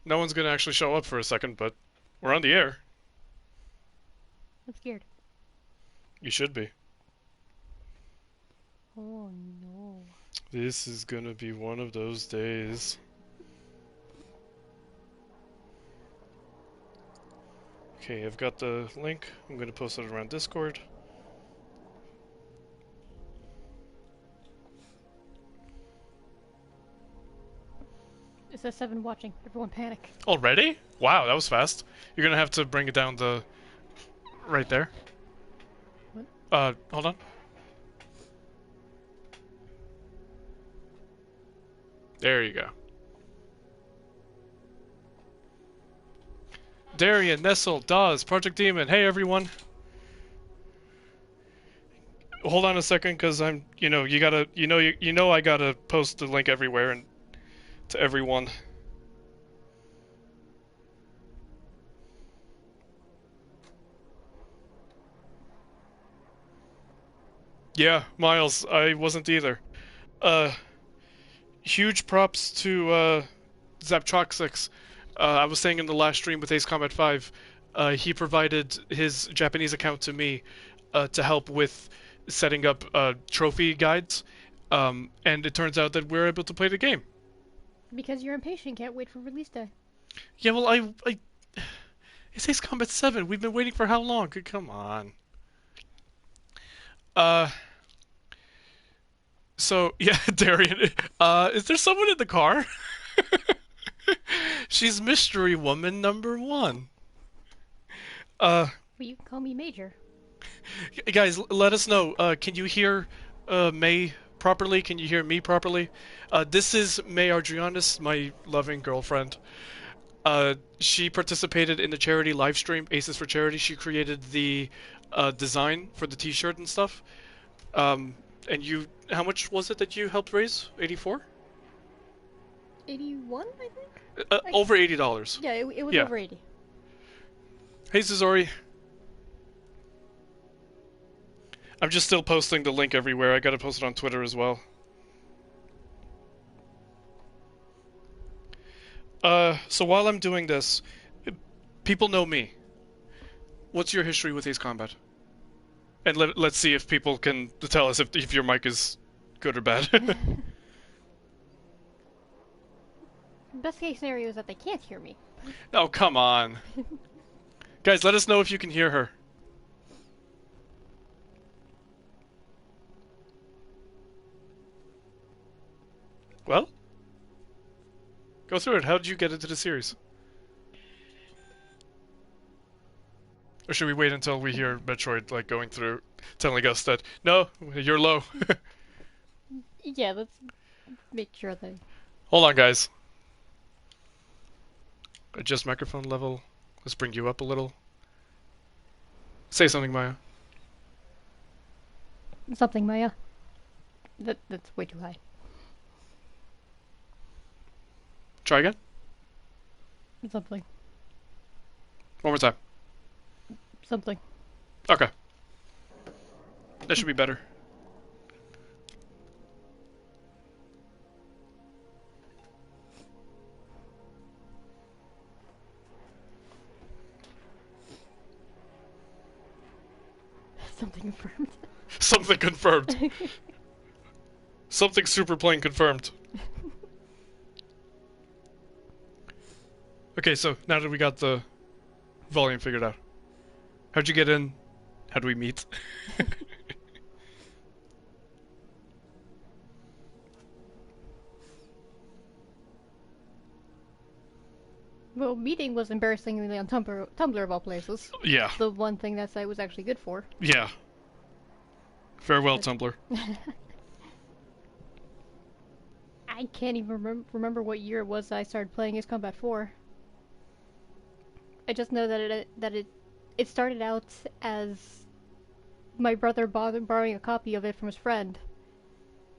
No one's gonna actually show up for a second, but we're on the air. I'm scared. You should be. Oh no. This is gonna be one of those days. Okay, I've got the link. I'm gonna post it around Discord. It says 7 watching. Everyone panic. Already? Wow, that was fast. You're gonna have to bring it down to right there. What? Hold on. There you go. Darian, Nestle, Dawes, Project Demon. Hey everyone. Hold on a second, because I'm, you gotta, I gotta post the link everywhere and to everyone. Yeah, Miles, I wasn't either. Uh, Huge props to Zaptroxix. I was saying in the last stream with Ace Combat 5, he provided his Japanese account to me to help with setting up trophy guides, and it turns out that we're able to play the game. Because you're impatient, can't wait for release day. Yeah, well, it's Ace Combat 7. We've been waiting for how long? Come on. Uh, so yeah, Darian. Is there someone in the car? She's mystery woman number one. Uh, Well, you can call me Major. Guys, let us know. Can you hear May properly? Can you hear me properly? This is MeiAdrianus, my loving girlfriend. She participated in the charity Livestream, Aces for Charity. She created the design for the T-shirt and stuff. And you, how much was it that you helped raise? 84? 81, I think? Over $80. Yeah, it was Yeah. over 80. Hey, Zazori. I'm just still posting the link everywhere. I gotta post it on Twitter as well. So while I'm doing this, people know me. What's your history with Ace Combat? And let's see if people can tell us if your mic is good or bad. Best case scenario is that they can't hear me. Oh, come on. Guys, let us know if you can hear her. Well? Go through it. How did you get into the series? Or should we wait until we hear Metroid, like, going through, telling us that, no, you're low? Yeah, let's make sure they... Hold on, guys. Adjust microphone level. Let's bring you up a little. Say something, Maya. Something, Maya. That's way too high. Try again? Something. One more time. Something. Okay. That should be better. Something confirmed. Something confirmed. Something super plain confirmed. Okay, so now that we got the volume figured out, how'd you get in? How do we meet? Well, meeting was embarrassingly on Tumblr of all places. Yeah. The one thing that site was actually good for. Yeah. Farewell, But- Tumblr. I can't even remember what year it was that I started playing Ace Combat 4. I just know that it started out as my brother borrowing a copy of it from his friend,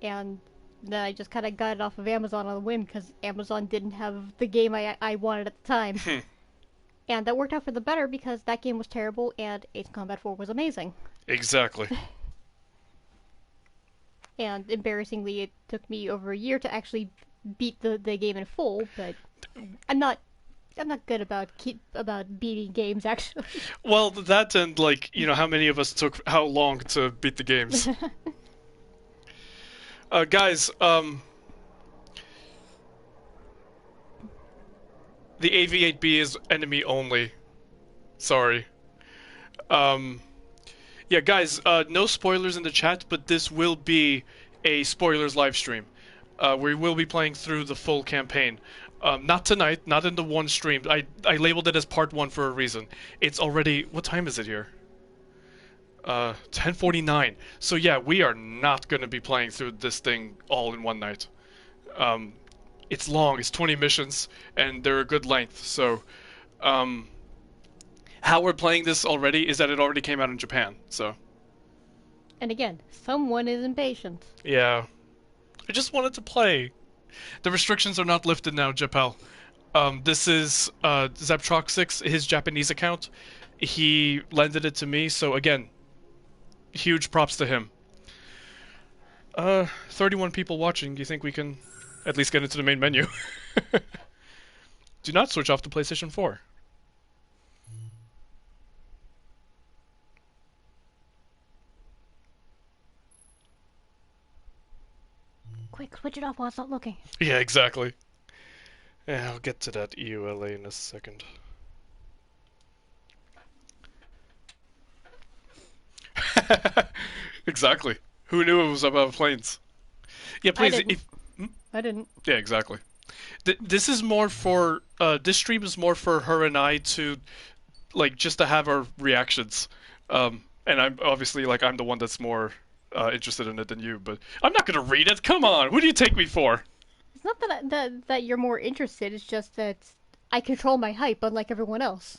and then I just kind of got it off of Amazon on a whim because Amazon didn't have the game I wanted at the time. And that worked out for the better because that game was terrible and Ace Combat 4 was amazing. Exactly. And embarrassingly, it took me over a year to actually beat the game in full, but I'm not I'm not good about beating games actually. Well, that and like, how many of us took how long to beat the games. Guys, the AV8B is enemy only. Sorry. Um, yeah, guys, no spoilers in the chat, but this will be a spoilers live stream. We will be playing through the full campaign. Not tonight, not in the one stream. I labeled it as part 1 for a reason. It's already... What time is it here? 10:49. So yeah, we are not going to be playing through this thing all in one night. It's long. It's 20 missions, and they're a good length. So, how we're playing this already is that it already came out in Japan. So. And again, someone is impatient. Yeah. I just wanted to play. The restrictions are not lifted now, Japel. This is Zeptrox6, his Japanese account. He lended it to me, so again, huge props to him. 31 people watching. Do you think we can at least get into the main menu? Do not switch off the PlayStation 4. Quick, switch it off while it's not looking. Yeah, exactly. Yeah, I'll get to that EULA in a second. Exactly. Who knew it was about planes? Yeah, please. I didn't. Yeah, exactly. This is more for this stream is more for her and I to like just to have our reactions. And I'm obviously like I'm the one that's more interested in it than you, but I'm not gonna read it. Come on, who do you take me for? It's not that you're more interested. It's just that I control my hype, unlike everyone else.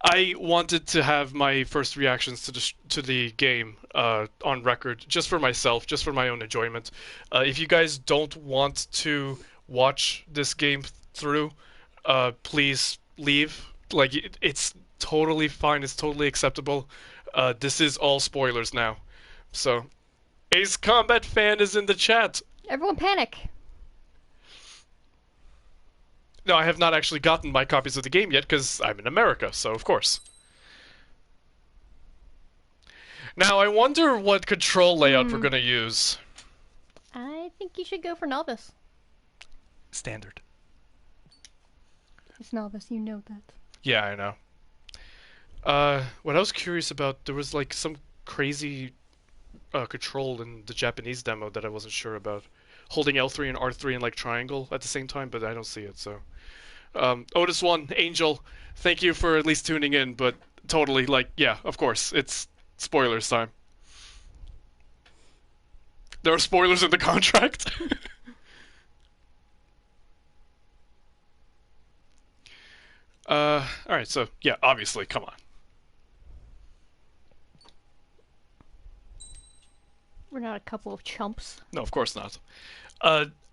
I wanted to have my first reactions to the game on record, just for myself, just for my own enjoyment. If you guys don't want to watch this game through, please leave. Like it's totally fine. It's totally acceptable. This is all spoilers now. So, Ace Combat fan is in the chat. Everyone panic. No, I have not actually gotten my copies of the game yet because I'm in America, so of course. Now, I wonder what control layout we're going to use. I think you should go for novice. Standard. It's novice, you know that. Yeah, I know. What I was curious about, there was like some crazy control in the Japanese demo that I wasn't sure about. Holding L3 and R3 in like triangle at the same time, but I don't see it, so... Otis1, Angel, thank you for at least tuning in, but totally, like, yeah, of course, it's spoilers time. There are spoilers in the contract? Alright, so, yeah, obviously, come on. We're not a couple of chumps. No, of course not.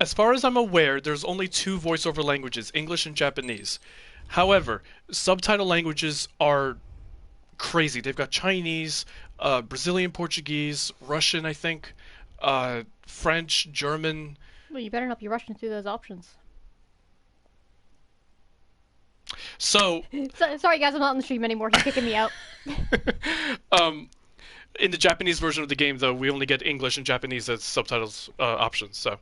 As far as I'm aware, there's only 2 voiceover languages, English and Japanese. However, subtitle languages are crazy. They've got Chinese, Brazilian Portuguese, Russian, I think, French, German. Well, you better not be rushing through those options. So sorry guys, I'm not on the stream anymore. He's kicking me out. In the Japanese version of the game, though, we only get English and Japanese as subtitles options, so...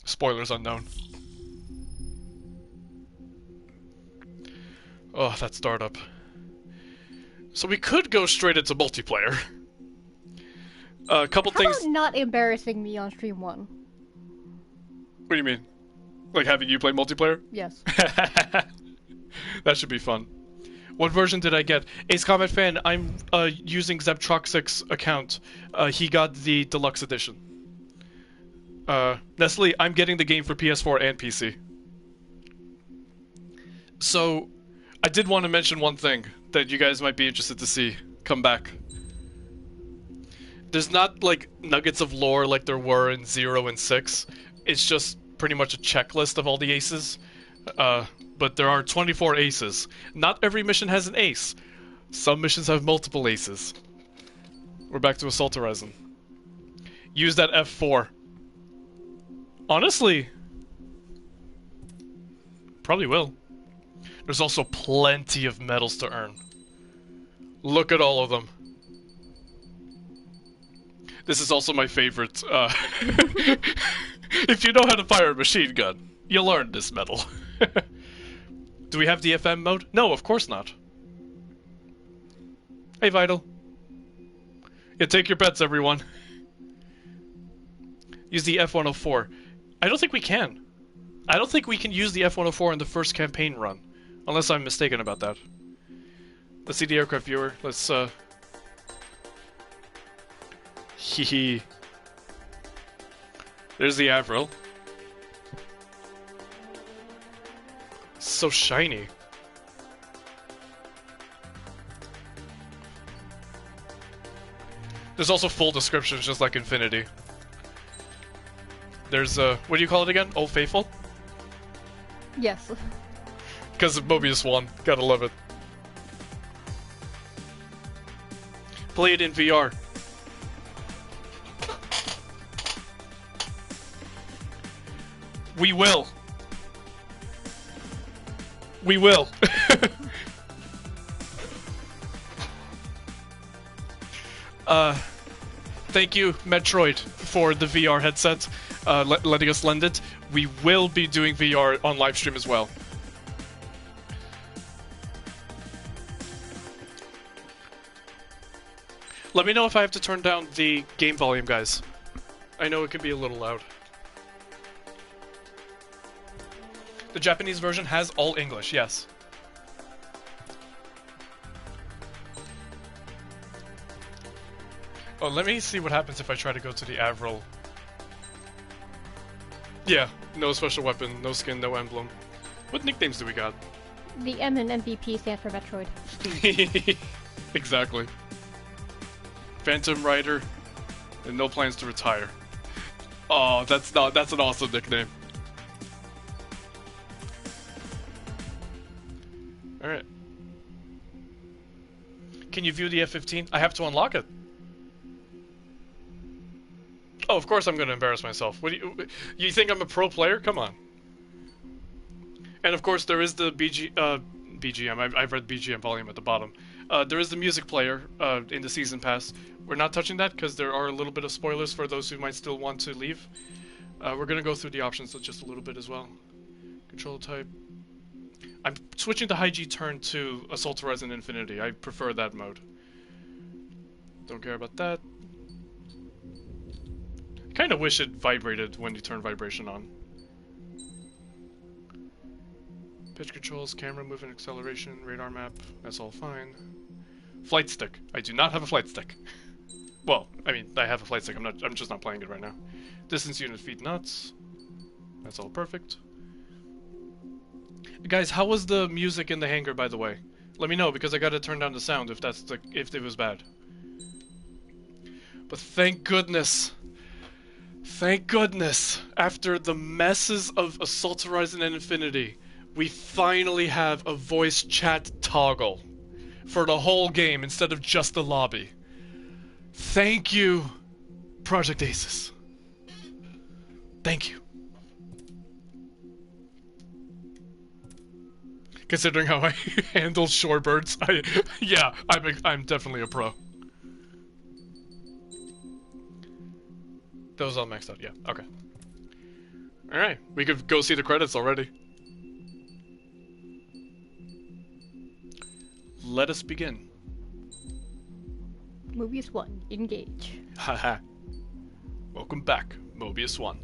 Spoilers unknown. Oh, that startup. So we could go straight into multiplayer. A couple How things... about not embarrassing me on stream 1? What do you mean? Like having you play multiplayer? Yes. That should be fun. What version did I get? Ace Combat fan, I'm using Zeptrox6's account. He got the deluxe edition. Nestle, I'm getting the game for PS4 and PC. So, I did want to mention one thing that you guys might be interested to see come back. There's not, like, nuggets of lore like there were in 0 and 6. It's just pretty much a checklist of all the aces. But there are 24 aces. Not every mission has an ace. Some missions have multiple aces. We're back to Assault Horizon. Use that F4. Honestly, Probably will. There's also plenty of medals to earn. Look at all of them. This is also my favorite. If you know how to fire a machine gun, you'll earn this medal. Do we have the FM mode? No, of course not. Hey, Vital. Yeah, take your bets, everyone. Use the F-104. I don't think we can. I don't think we can use the F-104 in the first campaign run. Unless I'm mistaken about that. Let's see the aircraft viewer. Let's, Hehe. There's the Avril. So shiny. There's also full descriptions, just like Infinity. There's, what do you call it again? Old Faithful? Yes. Because of Mobius 1. Gotta love it. Play it in VR. We will. We will. Thank you, Metroid, for the VR headset, letting us lend it. We will be doing VR on livestream as well. Let me know if I have to turn down the game volume, guys. I know it can be a little loud. The Japanese version has all English, yes. Oh, let me see what happens if I try to go to the Avril. Yeah, no special weapon, no skin, no emblem. What nicknames do we got? The M in MVP stand for Metroid. Exactly. Phantom Rider, and no plans to retire. Oh, that's an awesome nickname. Alright. Can you view the F-15? I have to unlock it. Oh, of course I'm going to embarrass myself. What do you think I'm a pro player? Come on. And of course there is the BGM. I've read BGM volume at the bottom. There is the music player in the season pass. We're not touching that because there are a little bit of spoilers for those who might still want to leave. We're going to go through the options just a little bit as well. Control type. I'm switching the high G turn to Assault Horizon Infinity. I prefer that mode. Don't care about that. I kind of wish it vibrated when you turn vibration on. Pitch controls, camera movement, acceleration, radar map. That's all fine. Flight stick. I do not have a flight stick. Well, I mean, I have a flight stick. I'm just not playing it right now. Distance unit feet knots. That's all perfect. Guys, how was the music in the hangar, by the way? Let me know, because I gotta turn down the sound if if it was bad. But thank goodness, after the messes of Assault Horizon and Infinity, we finally have a voice chat toggle for the whole game instead of just the lobby. Thank you, Project Aces. Thank you. Considering how I handle shorebirds, yeah, I'm definitely a pro. That was all maxed out, yeah, okay. Alright, we could go see the credits already. Let us begin. Mobius 1, engage. Haha. Welcome back, Mobius 1.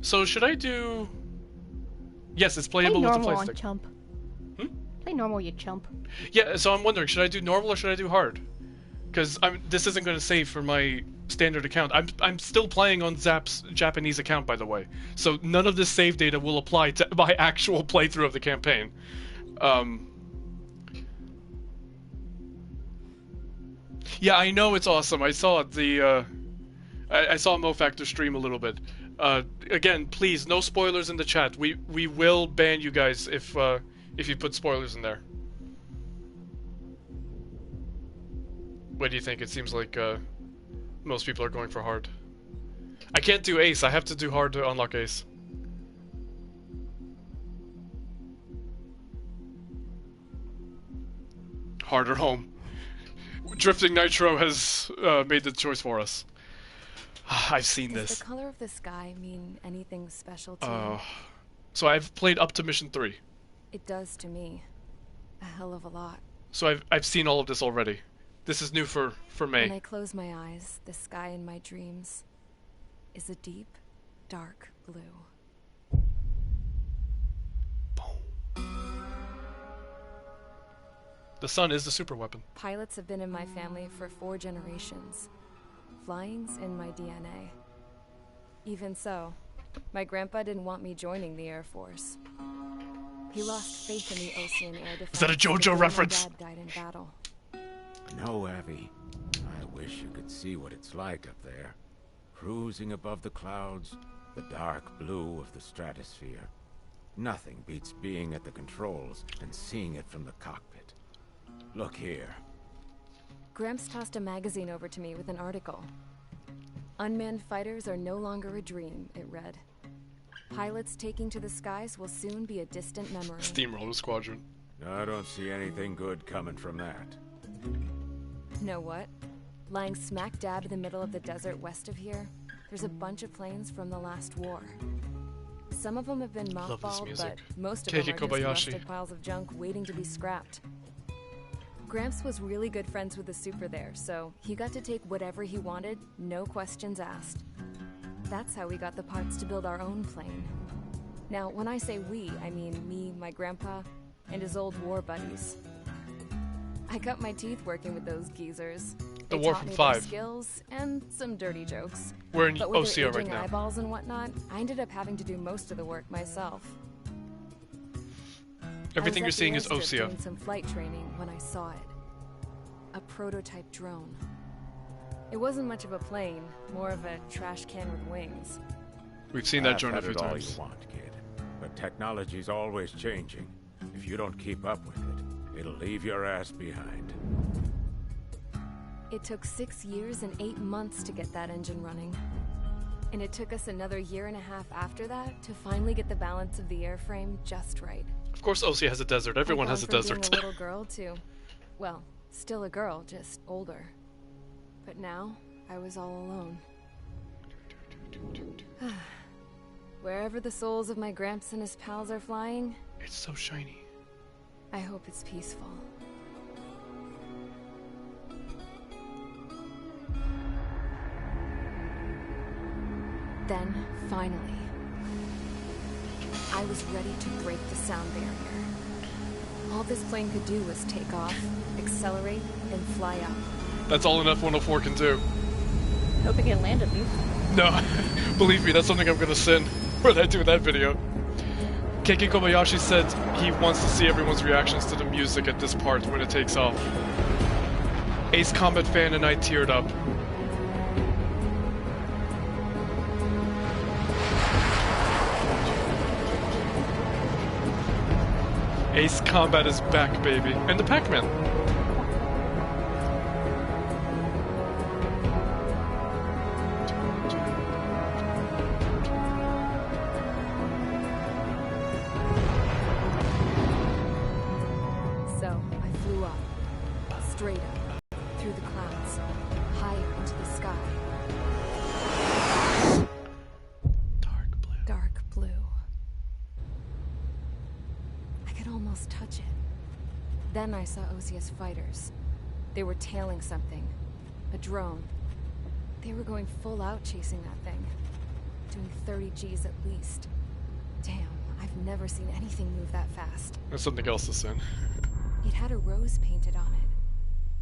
So, should I do... Yes, it's playable with the normal playstick. Chump. Hmm? Play normal, you chump. Yeah, so I'm wondering, should I do normal or should I do hard? Because this isn't going to save for my standard account. I'm still playing on Zap's Japanese account, by the way. So none of this save data will apply to my actual playthrough of the campaign. Yeah, I know it's awesome. I saw the I saw MoFactor stream a little bit. Again, please, no spoilers in the chat. We will ban you guys if you put spoilers in there. What do you think? It seems like most people are going for hard. I can't do ace. I have to do hard to unlock ace. Harder home. Drifting Nitro has made the choice for us. I've seen Does this. the color of the sky mean anything special to you? So I've played up to mission 3. It does to me. A hell of a lot. So I've seen all of this already. This is new for Mei. When I close my eyes, the sky in my dreams is a deep, dark blue. The sun is the super weapon. Pilots have been in my family for 4 generations. Flying's in my DNA. Even so, my grandpa didn't want me joining the Air Force. He lost faith in the Ocean air defense. Is that a JoJo reference? My dad died in battle. No, Abby. I wish you could see what it's like up there. Cruising above the clouds, the dark blue of the stratosphere. Nothing beats being at the controls and seeing it from the cockpit. Look here. Gramps tossed a magazine over to me with an article. Unmanned fighters are no longer a dream, it read. Pilots taking to the skies will soon be a distant memory. Steamroller Squadron. I don't see anything good coming from that. Know what? Lying smack dab in the middle of the desert west of here, there's a bunch of planes from the last war. Some of them have been mothballed, but most of them are just rusted piles of junk waiting to be scrapped. Gramps was really good friends with the super there, so he got to take whatever he wanted, no questions asked. That's how we got the parts to build our own plane. Now, when I say we, I mean me, my grandpa, and his old war buddies. I cut my teeth working with those geezers. The They War taught from me 5. their skills and some dirty jokes. We're in But with OCO their right aging now. eyeballs and whatnot, I ended up having to do most of the work myself. Everything I you're was at seeing the is airstrip OCO. doing some flight training when I saw it. A prototype drone. It wasn't much of a plane, more of a trash can with wings. We've seen that Laugh drone a at few it all times. you want, kid. But technology's always changing. If you don't keep up with it, it'll leave your ass behind. It took 6 years and 8 months to get that engine running. And it took us another 1.5 years after that to finally get the balance of the airframe just right. Of course OCO has a desert. Everyone I'd has a gone from desert. being a little girl to, well, still a girl, just older. But now, I was all alone. Wherever the souls of my Gramps and his pals are flying, It's so shiny. I hope it's peaceful. Then, finally, I was ready to break the sound barrier. All this plane could do was take off, accelerate, and fly up. That's all an F-104 can do. Hope it can land at least. No, believe me, that's something I'm gonna send when I do that video. Keiki Kobayashi said he wants to see everyone's reactions to the music at this part when it takes off. Ace Combat fan and I teared up. Ace Combat is back, baby. And the Pac-Man. So, I flew up, straight up, through the clouds, higher into the sky. Dark blue. Dark blue. I could almost touch it. Then I saw Osia's fighters. They were tailing something. A drone. They were going full out chasing that thing. Doing 30 Gs at least. Damn, I've never seen anything move that fast. There's something else to send. It had a rose painted on it.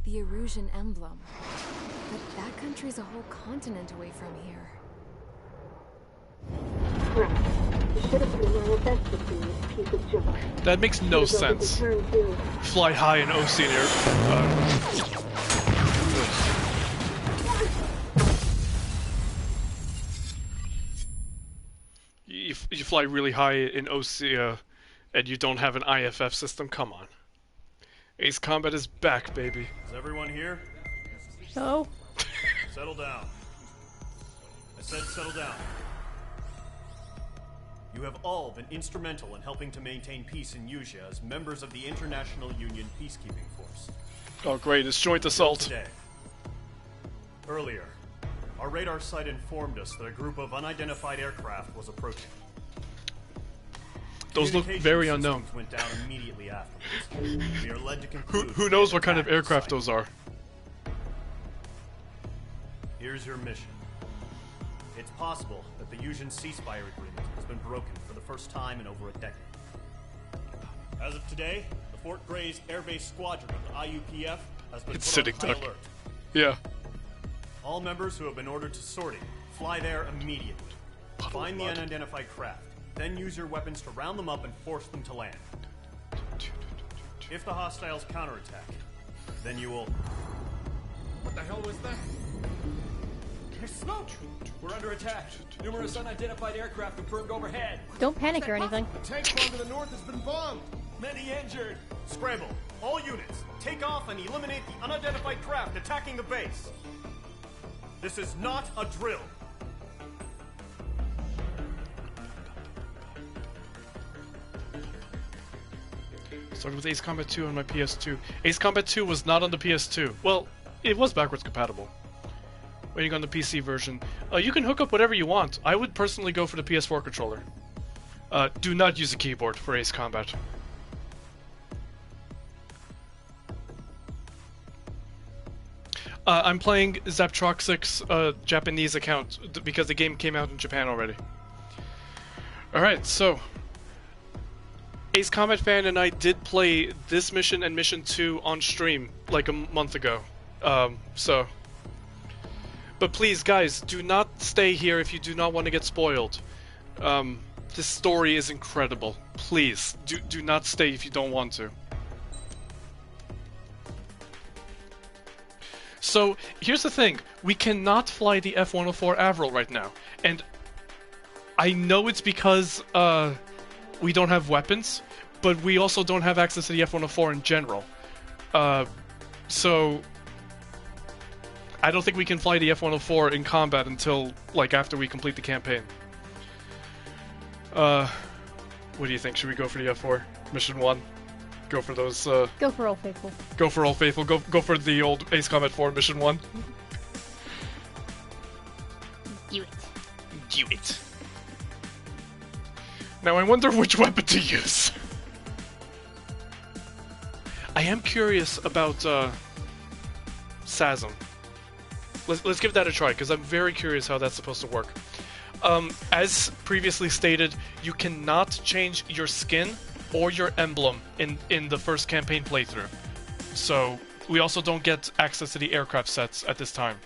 The Erusian emblem. But that country's a whole continent away from here. That makes no sense. Fly high in Oceania. You fly really high in Oceania and you don't have an IFF system? Come on. Ace Combat is back, baby. Is everyone here? No. Settle down. I said settle down. You have all been instrumental in helping to maintain peace in Yuzha as members of the International Union Peacekeeping Force. Oh great, it's joint assault. Today. Earlier, our radar site informed us that a group of unidentified aircraft was approaching. Those look very unknown. Went down immediately afterwards. We are led to conclude who knows what kind of aircraft those are? Here's your mission. It's possible that the Yuzhan ceasefire agreement has been broken for the first time in over a decade. As of today, the Fort Gray's Air Base Squadron of the IUPF has been put on high alert. Yeah. All members who have been ordered to sortie, fly there immediately. Find the unidentified craft, then use your weapons to round them up and force them to land. If the hostiles counterattack, then you will... What the hell was that? There's smoke! We're under attack. Numerous unidentified aircraft confirmed overhead. Don't panic or anything. A tank farm to the north has been bombed. Many injured. Scramble. All units, take off and eliminate the unidentified craft attacking the base. This is not a drill. Started with Ace Combat 2 on my PS2. Ace Combat 2 was not on the PS2. Well, it was backwards compatible. Waiting on the PC version. You can hook up whatever you want. I would personally go for the PS4 controller. Do not use a keyboard for Ace Combat. I'm playing Zaptroxic's Japanese account because the game came out in Japan already. Alright, so Ace Combat Fan and I did play this mission and Mission 2 on stream like a month ago. But please, guys, do not stay here if you do not want to get spoiled. This story is incredible. Please, do not stay if you don't want to. So, here's the thing. We cannot fly the F-104 Avril right now. And I know it's because we don't have weapons, but we also don't have access to the F-104 in general. So I don't think we can fly the F-104 in combat until, like, after we complete the campaign. What do you think? Should we go for the F4? Mission 1? Go for those, Go for Old Faithful. Go for Old Faithful. Go for the old Ace Combat 4 Mission 1. Do it. Do it. Now I wonder which weapon to use. I am curious about, SASM. Let's give that a try, because I'm very curious how that's supposed to work. As previously stated, you cannot change your skin or your emblem in the first campaign playthrough. So we also don't get access to the aircraft sets at this time.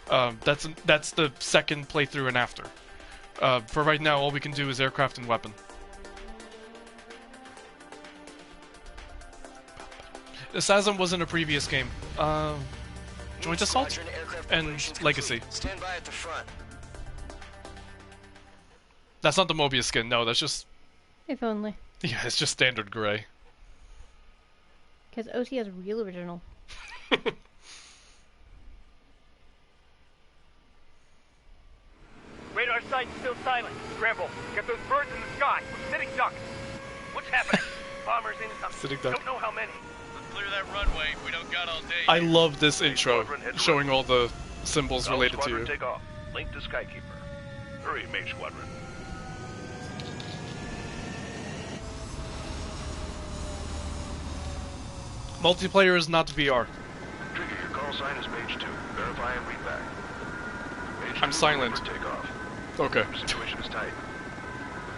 That's the second playthrough and after. For right now, all we can do is aircraft and weapon. The SASM was in a previous game. Joint Assault and Legacy. Stand by at the front. That's not the Mobius skin, no, that's just... If only. Yeah, it's just standard gray. Because OC has real original. Radar site's still silent. Scramble. Get those birds in the sky. Sitting ducks. What's happening? Bombers in Sitting duck. Don't know how many. Let's clear that runway. We don't got all day. I love this intro, showing all the symbols related to you. Take off. Link to Skykeeper. Hurry, Mage Squadron. Multiplayer is not VR. Trigger, your call sign is Mage 2. Verify and read back. Mage I'm 2, silent. Take off. Okay. Situation is tight.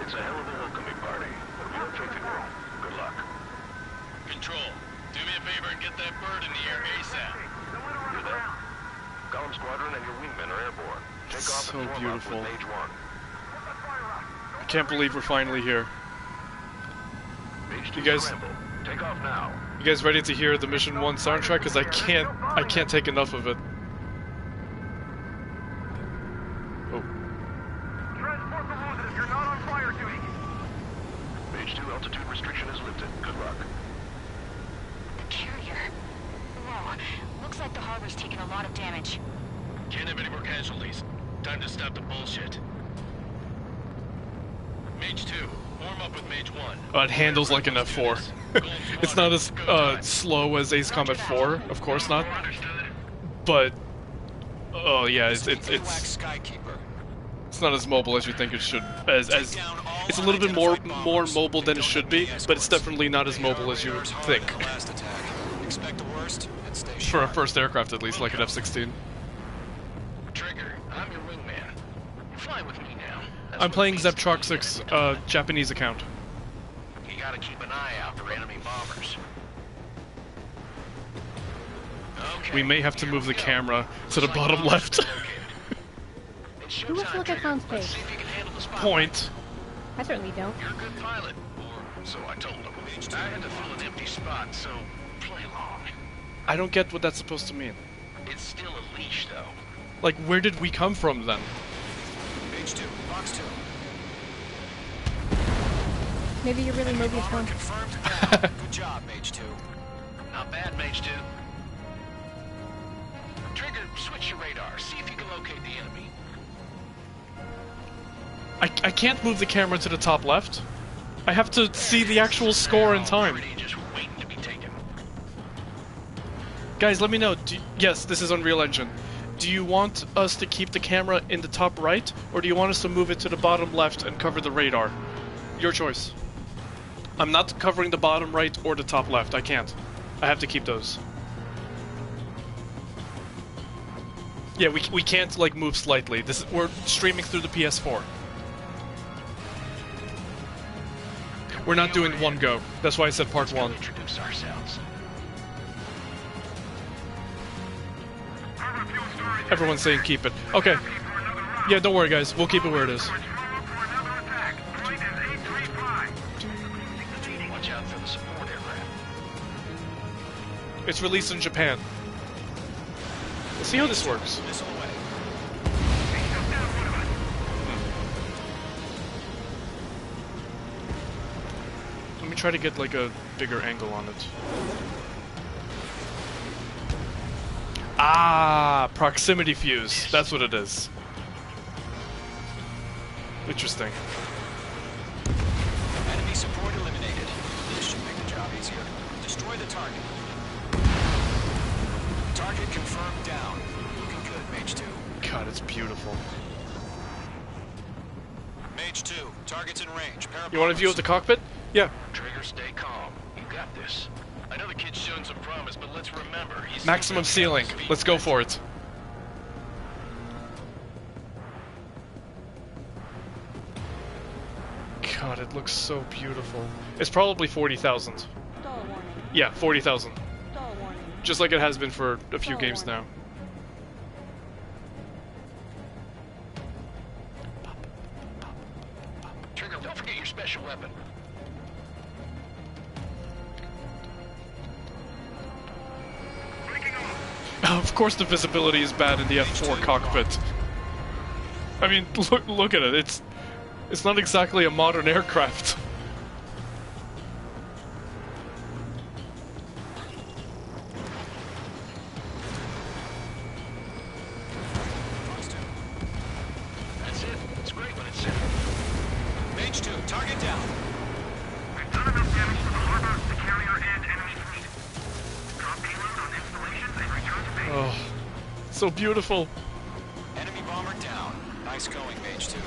It's a hell of a homecoming party. A real trophy room. Good luck. Control, do me a favor and get that bird in the air ASAP. You're there. Column Squadron and your wingmen are airborne. Take off So and form beautiful. up with Mage 1. I can't believe we're finally here. Mage 2 You guys- scramble. Take off now. You guys ready to hear the Mission 1 soundtrack? Because I can't take enough of it. Oh. Transport the wounded if you're not on fire duty. Mage 2 altitude restriction is lifted. Good luck. The carrier. Whoa. Looks like the harbor's taken a lot of damage. Can't have any more casualties. Time to stop the bullshit. Mage Mage 2, warm up with Mage 1. It handles like an F4. It's not as slow as Ace Combat 4, of course not. But oh yeah, it's not as mobile as you think it should. As it's a little bit more mobile than it should be, but it's definitely not as mobile as you would think. For a first aircraft, at least, like an F-16. Trigger, I'm your wingman. Fly with me now. I'm playing Zeptroxic's Japanese account. You gotta keep an eye out for enemy bombers. Okay, We may have to move the camera to the bottom left. Who wants to look at Khan's page? Point. I certainly don't. You're a good pilot, or so I told him. I had to fill an empty spot, so play along. I don't get what that's supposed to mean. It's still a leash, though. Like, where did we come from then? Mage 2, box 2. Maybe you're really Mobius one. Confirmed down. Good job, Mage 2. Not bad, Mage 2. Trigger, switch your radar. See if you can locate the enemy. I can't move the camera to the top left. I have to see the actual score in time. Just waiting to be taken. Guys, let me know. Yes, this is Unreal Engine. Do you want us to keep the camera in the top right, or do you want us to move it to the bottom left and cover the radar? Your choice. I'm not covering the bottom right or the top left. I can't. I have to keep those. Yeah, we can't, like, move slightly. We're streaming through the PS4. We're not doing one go. That's why I said part one. Introduce ourselves. Everyone's saying keep it. Okay. Yeah, don't worry, guys. We'll keep it where it is. Watch out for the support aircraft. It's released in Japan. Let's see how this works. Let me try to get like a bigger angle on it. Ah, proximity fuse. That's what it is. Interesting. Enemy support eliminated. This should make the job easier. Destroy the target. Target confirmed down. Looking good, Mage 2. God, it's beautiful. Mage 2, target's in range. You want a view of the cockpit? Yeah. Trigger, stay calm. You got this. I know the kid's shown some promise, but let's remember, he's Maximum ceiling. Let's go for it. God, it looks so beautiful. It's probably 40,000. Yeah, 40,000. Just like it has been for a few games now. Trigger, don't forget your special weapon. Of course the visibility is bad in the F4 cockpit. I mean, look at it. It's not exactly a modern aircraft. That's it. It's great when it's set. Mage 2, target down. We've done enough damage to the harbor, the carrier, and enemy fleet. Drop payload on installations and return to base. Oh, so beautiful. Enemy bomber down. Nice going, Mage 2.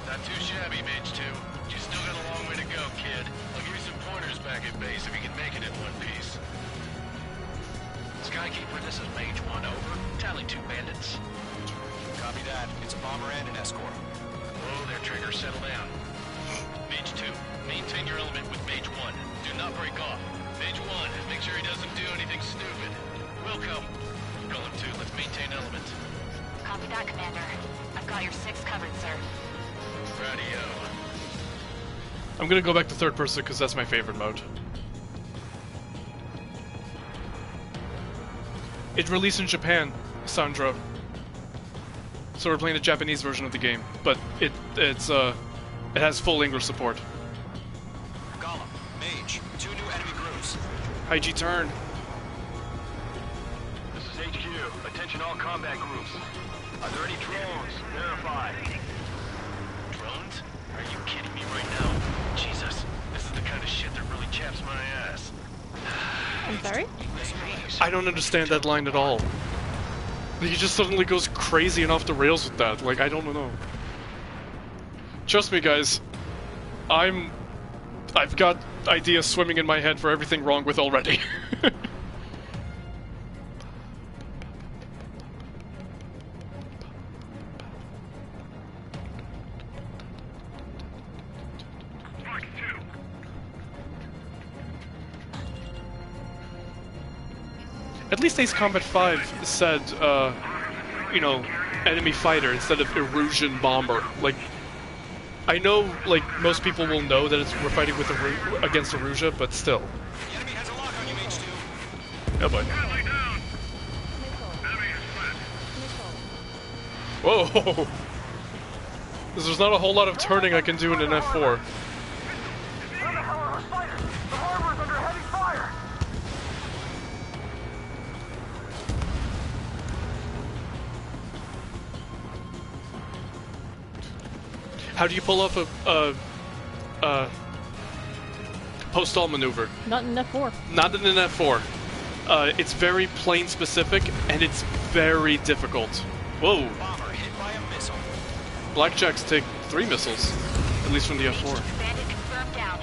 Not too shabby, Mage 2. You still got a long way to go, kid. I'll give you some pointers back at base if you can make it in one piece. Skykeeper, this is Mage 1, over. Tally 2 bandits. Copy that. It's a bomber and an escort. Whoa there, Trigger. Settle down. Mage 2, maintain your element with Mage 1. Do not break off. Mage 1, make sure he doesn't do anything stupid. Wilco. Golem 2, let's maintain element. Copy that, Commander. I've got your 6 covered, sir. Radio. I'm gonna go back to third person because that's my favorite mode. It released in Japan, Sandra. So we're playing the Japanese version of the game, but it has full English support. Golem, Mage, 2 new enemy groups. IG turn. This is HQ. Attention all combat groups. Are there any drones? Verify. Drones? Are you kidding me right now? Jesus, this is the kind of shit that really chaps my ass. I'm sorry? I don't understand that line at all. He just suddenly goes crazy and off the rails with that. Like, I don't know. Trust me, guys. I've got ideas swimming in my head for everything wrong with already. At least Ace Combat 5 said, you know, enemy fighter instead of Erusian bomber. Like, I know, like, most people will know that we're fighting with against Erusia, but still. The enemy has a lock on you, H2. Oh boy. Whoa! There's not a whole lot of turning I can do in an F4. Where the hell are our fighters? The harbor's under heavy fire! How do you pull off a post-all maneuver? Not in F4. Not in an F4. It's very plane specific and it's very difficult. Whoa! Bomber hit by a missile. Blackjacks take 3 missiles, at least from the F4. Bandit confirmed down.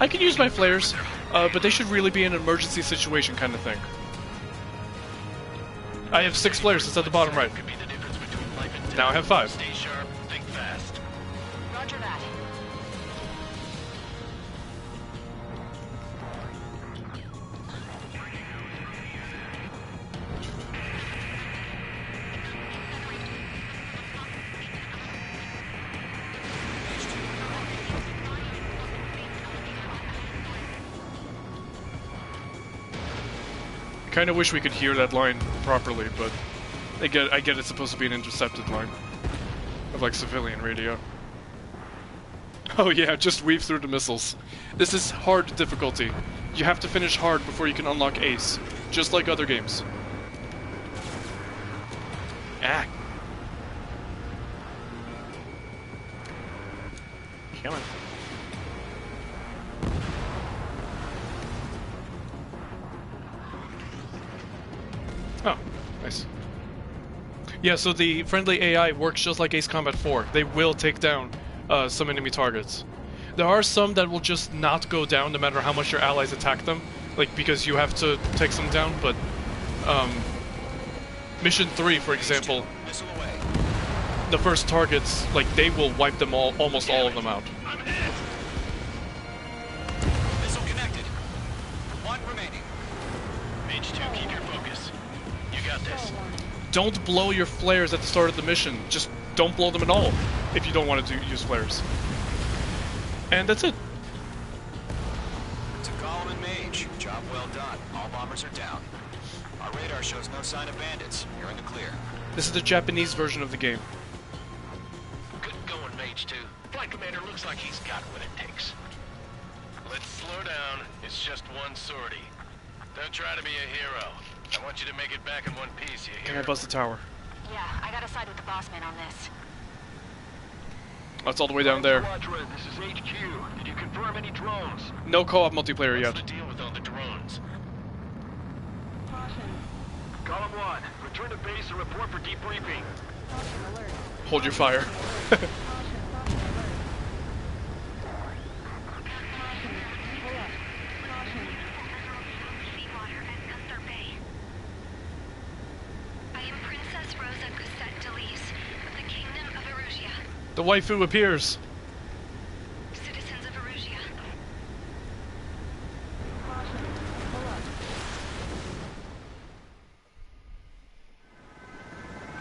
I can use my flares, but they should really be an emergency situation kind of thing. I have 6 flares. It's at the bottom right. Could be the difference between life and death. Now I have 5. Stay sharp, think fast. Roger that. Kind of wish we could hear that line properly, but I get it's supposed to be an intercepted line of like civilian radio. Oh yeah, just weave through the missiles. This is hard difficulty. You have to finish hard before you can unlock Ace, just like other games. Ah. Come on. Oh, nice. Yeah, so the friendly AI works just like Ace Combat 4. They will take down some enemy targets. There are some that will just not go down no matter how much your allies attack them, like because you have to take some down, but Mission 3, for example, Missile away. the first targets, like, they will wipe them all, almost all of them out. Missile connected. One remaining. Mage 2, keep your focus. You got this. Don't blow your flares at the start of the mission. Just don't blow them at all if you don't want to use flares. And that's it. To Column and Mage. Job well done. All bombers are down. Our radar shows no sign of bandits. You're in the clear. This is the Japanese version of the game. Good going, Mage 2. Flight Commander looks like he's got what it takes. Let's slow down. It's just one sortie. Don't try to be a hero. I want you to make it back in one piece, you Can hear? I bust the tower? Yeah, I gotta side with the boss man on this. That's all the way down there. Quadra, this is HQ. Did you confirm any drones? No co-op multiplayer What's yet. the deal with all the drones? Column 1, return to base and report for debriefing. Hold your fire. Seawater at Gunther Bay. I am Princess Rosa Cosette Delise of the Kingdom of Erusia. The waifu appears. Citizens of Erusia.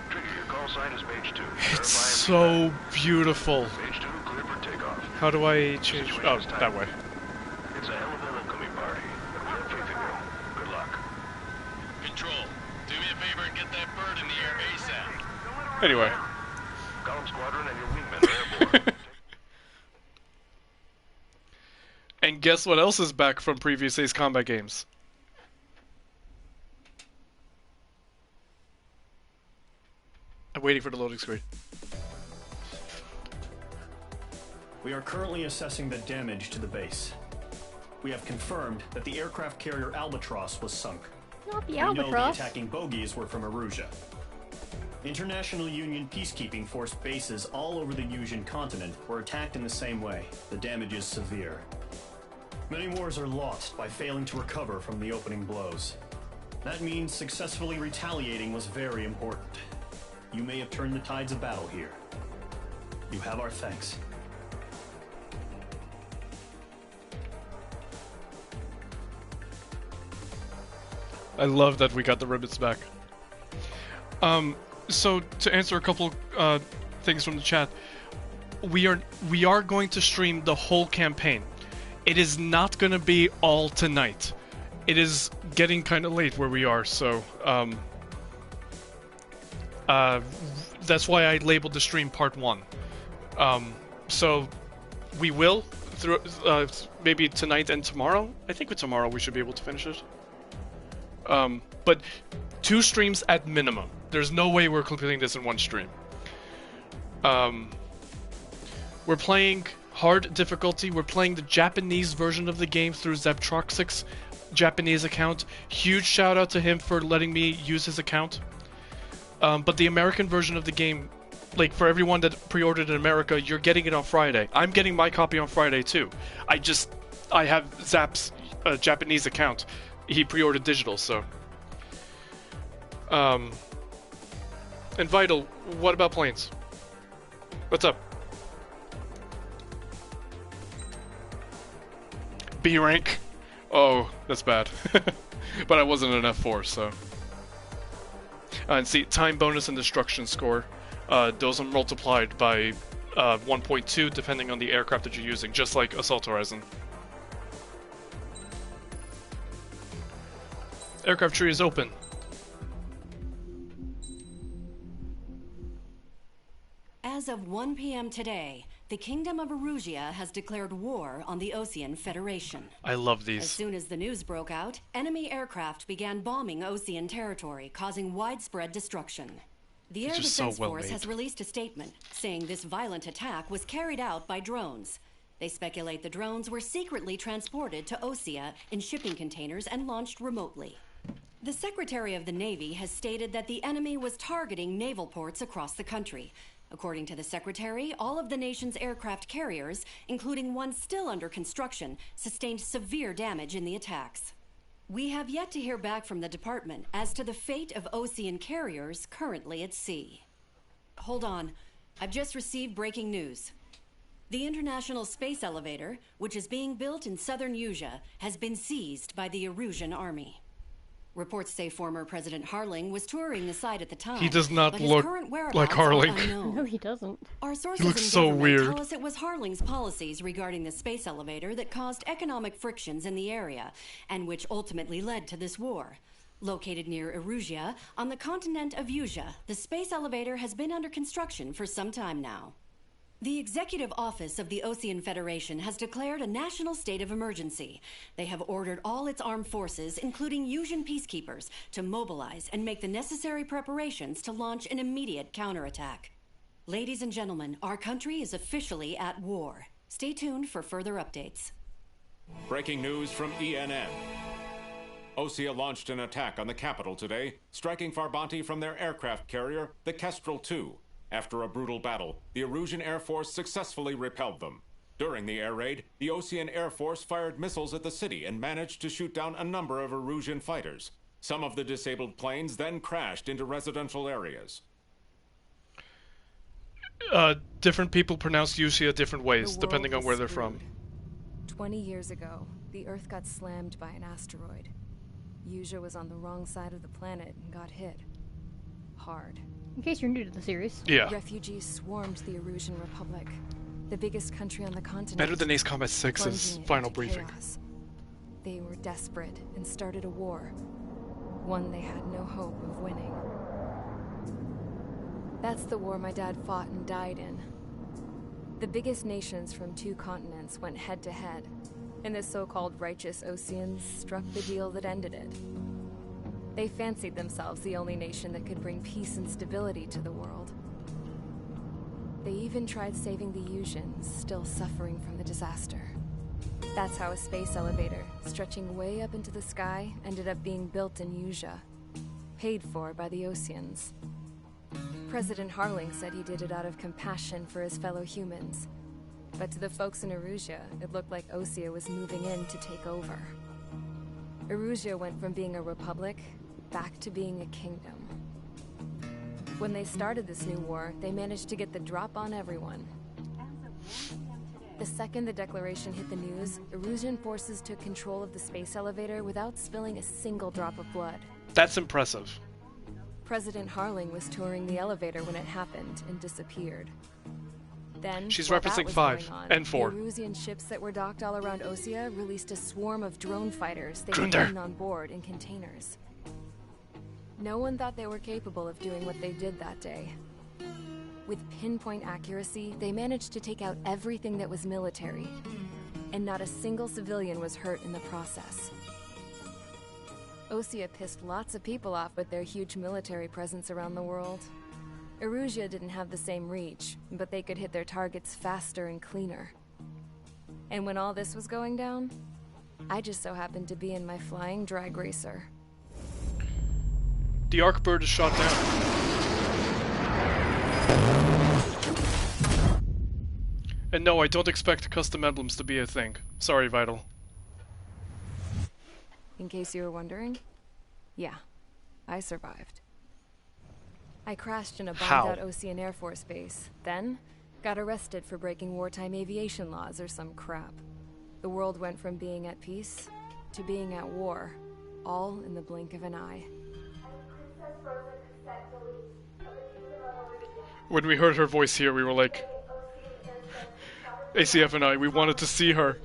Trigger, your call sign is Mage 2. It's so beautiful. Mage 2, clear for takeoff. How do I change? Oh, that way. It's a hell of an homecoming party. We have faith in you. Good luck. Control, do me a favor and get that bird in the air ASAP. Anyway. Column Squadron and your wingmen are airborne. And guess what else is back from previous Ace Combat games? I'm waiting for the loading screen. We are currently assessing the damage to the base. We have confirmed that the aircraft carrier Albatross was sunk. Not the We know the Albatross. attacking bogies were from Erusia. International Union peacekeeping force bases all over the Yusian continent were attacked in the same way. The damage is severe. Many wars are lost by failing to recover from the opening blows. That means successfully retaliating was very important. You may have turned the tides of battle here. You have our thanks. I love that we got the ribbons back. So to answer a couple things from the chat, we are going to stream the whole campaign. It is not going to be all tonight. It is getting kind of late where we are, so that's why I labeled the stream Part 1. So we will through maybe tonight and tomorrow. I think with tomorrow we should be able to finish it. But 2 streams at minimum. There's no way we're completing this in 1 stream. We're playing hard difficulty. We're playing the Japanese version of the game through Zeptroxic's Japanese account. Huge shout out to him for letting me use his account. But the American version of the game, like for everyone that pre-ordered in America, you're getting it on Friday. I'm getting my copy on Friday too. I have Zap's Japanese account. He pre-ordered digital, so. And Vital, what about planes? What's up? B rank? Oh, that's bad. But I wasn't an F4, so. And see, time bonus and destruction score. Those are multiplied by 1.2 depending on the aircraft that you're using, just like Assault Horizon. Aircraft tree is open. As of 1 p.m. today, the Kingdom of Erusia has declared war on the Osean Federation. I love these. As soon as the news broke out, enemy aircraft began bombing Osean territory, causing widespread destruction. The Air Defense Force has released a statement saying this violent attack was carried out by drones. They speculate the drones were secretly transported to Osea in shipping containers and launched remotely. The Secretary of the Navy has stated that the enemy was targeting naval ports across the country. According to the Secretary, all of the nation's aircraft carriers, including one still under construction, sustained severe damage in the attacks. We have yet to hear back from the department as to the fate of Osean carriers currently at sea. Hold on. I've just received breaking news. The International Space Elevator, which is being built in southern Yusia, has been seized by the Erusian army. Reports say former President Harling was touring the site at the time. He does not but look his current whereabouts like Harling. are unknown. No, he doesn't. Our sources He looks in so government weird. tell us it was Harling's policies regarding the space elevator that caused economic frictions in the area, and which ultimately led to this war. Located near Erusia, on the continent of Yusia, the space elevator has been under construction for some time now. The Executive Office of the Osean Federation has declared a national state of emergency. They have ordered all its armed forces, including Yusian peacekeepers, to mobilize and make the necessary preparations to launch an immediate counterattack. Ladies and gentlemen, our country is officially at war. Stay tuned for further updates. Breaking news from ENN. Osea launched an attack on the capital today, striking Farbanti from their aircraft carrier, the Kestrel II. After a brutal battle, the Erusian Air Force successfully repelled them. During the air raid, the Osean Air Force fired missiles at the city and managed to shoot down a number of Erusian fighters. Some of the disabled planes then crashed into residential areas. Different people pronounce Yusia different ways, depending on where they're from. 20 years ago, the Earth got slammed by an asteroid. Yusia was on the wrong side of the planet and got hit. Hard. In case you're new to the series. Yeah. Refugees swarmed the Erusian Republic, the biggest country on the continent. Better than Ace Combat 6's final briefing. Chaos. They were desperate and started a war. One they had no hope of winning. That's the war my dad fought and died in. The biggest nations from 2 continents went head to head, and the so-called righteous Oseans struck the deal that ended it. They fancied themselves the only nation that could bring peace and stability to the world. They even tried saving the Usians, still suffering from the disaster. That's how a space elevator, stretching way up into the sky, ended up being built in Usia, paid for by the Oseans. President Harling said he did it out of compassion for his fellow humans. But to the folks in Erusea, it looked like Osea was moving in to take over. Erusea went from being a republic back to being a kingdom. When they started this new war, they managed to get the drop on everyone. The second the declaration hit the news, Erusian forces took control of the space elevator without spilling a single drop of blood. That's impressive. President Harling was touring the elevator when it happened and disappeared. Then, she's while referencing that was 5 going on, and 4. The Erusian ships that were docked all around Osea released a swarm of drone fighters they Grunder. were putting on board in containers. No one thought they were capable of doing what they did that day. With pinpoint accuracy, they managed to take out everything that was military, and not a single civilian was hurt in the process. Osea pissed lots of people off with their huge military presence around the world. Erusea didn't have the same reach, but they could hit their targets faster and cleaner. And when all this was going down, I just so happened to be in my flying drag racer. The Arcbird is shot down. And no, I don't expect custom emblems to be a thing. Sorry, Vital. In case you were wondering, yeah, I survived. I crashed in a bombed-out Osean Air Force base, then got arrested for breaking wartime aviation laws or some crap. The world went from being at peace to being at war, all in the blink of an eye. When we heard her voice here, we were like, ACF and I, we wanted to see her.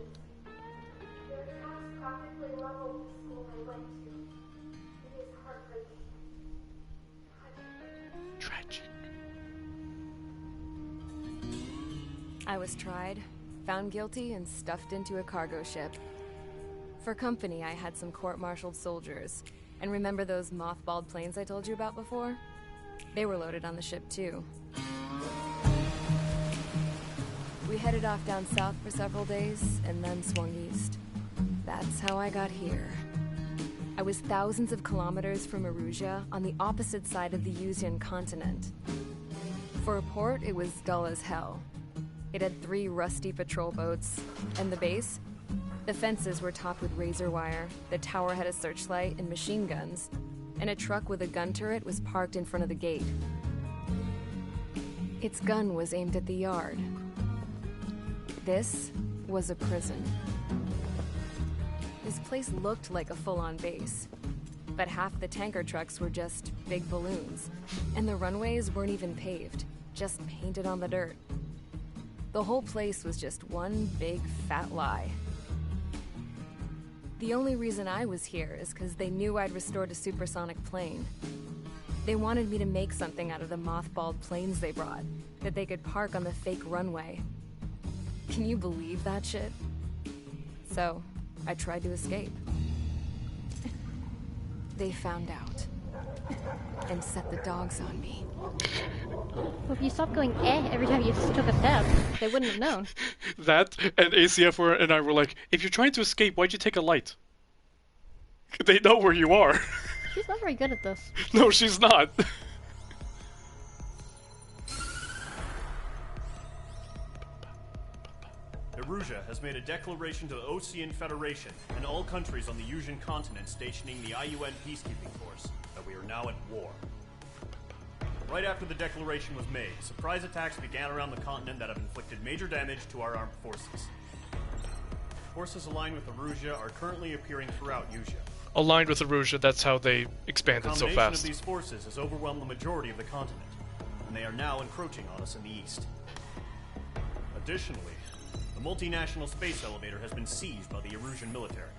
Tragic. I was tried, found guilty, and stuffed into a cargo ship. For company, I had some court-martialed soldiers. And remember those mothballed planes I told you about before? They were loaded on the ship, too. We headed off down south for several days, and then swung east. That's how I got here. I was thousands of kilometers from Erusea, on the opposite side of the Usian continent. For a port, it was dull as hell. It had 3 rusty patrol boats, and the base? The fences were topped with razor wire, the tower had a searchlight and machine guns, and a truck with a gun turret was parked in front of the gate. Its gun was aimed at the yard. This was a prison. This place looked like a full-on base, but half the tanker trucks were just big balloons, and the runways weren't even paved, just painted on the dirt. The whole place was just one big fat lie. The only reason I was here is because they knew I'd restored a supersonic plane. They wanted me to make something out of the mothballed planes they brought, that they could park on the fake runway. Can you believe that shit? So, I tried to escape. They found out, and set the dogs on me. Well, if you stopped going every time you took a step, they wouldn't have known. That, and ACF and I were like, if you're trying to escape, why'd you take a light? They know where you are. She's not very good at this. No, she's not. Erusea has made a declaration to the Osean Federation and all countries on the Usian continent stationing the IUN peacekeeping force that we are now at war. Right after the declaration was made, surprise attacks began around the continent that have inflicted major damage to our armed forces. Forces aligned with Erusea are currently appearing throughout Usea. Aligned with Erusea, that's how they expanded so The combination fast. of these forces has overwhelmed the majority of the continent, and they are now encroaching on us in the east. Additionally, the multinational space elevator has been seized by the Erusian military.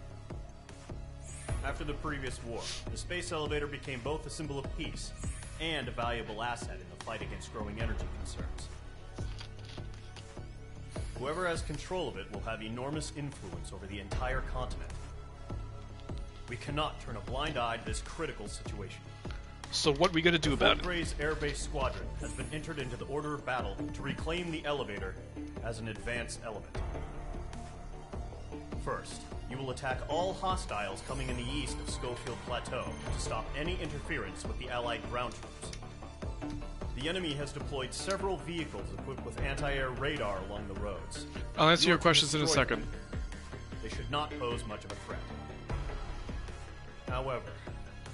After the previous war, the space elevator became both a symbol of peace and a valuable asset in the fight against growing energy concerns. Whoever has control of it will have enormous influence over the entire continent. We cannot turn a blind eye to this critical situation. So what we gonna do about it? Fort Gray's Air Base Squadron has been entered into the order of battle to reclaim the elevator as an advanced element. First, you will attack all hostiles coming in the east of Schofield Plateau to stop any interference with the Allied ground troops. The enemy has deployed several vehicles equipped with anti-air radar along the roads. I'll answer your questions in a second. They should not pose much of a threat. However,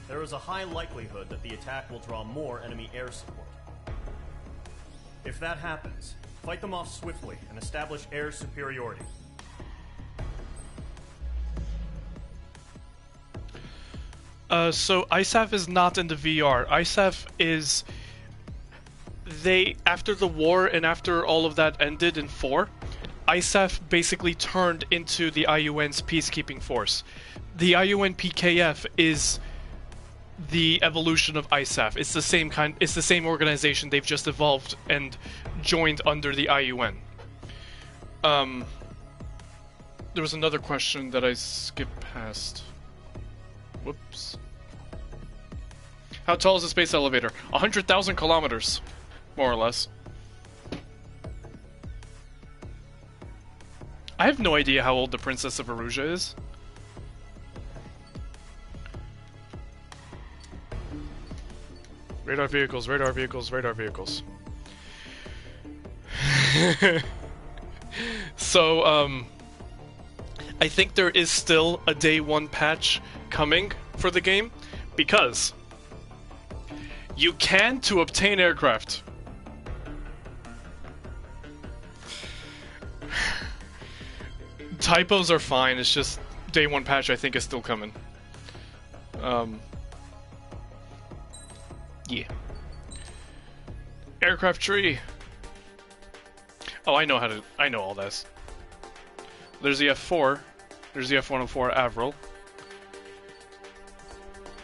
there is a high likelihood that the attack will draw more enemy air support. If that happens, fight them off swiftly and establish air superiority. So ISAF is not in the VR. ISAF is... after the war and after all of that ended in 4, ISAF basically turned into the IUN's peacekeeping force. The IUN PKF is the evolution of ISAF. It's the same it's the same organization. They've just evolved and joined under the IUN. There was another question that I skipped past. Whoops. How tall is the space elevator? 100,000 kilometers, more or less. I have no idea how old the Princess of Erusia is. Radar vehicles, radar vehicles, radar vehicles. So, I think there is still a day 1 patch coming for the game, because you can to obtain aircraft. Typos are fine, it's just day 1 patch I think is still coming. Yeah. Aircraft tree. Oh, I know all this. There's the F4. There's the F-104 Avril.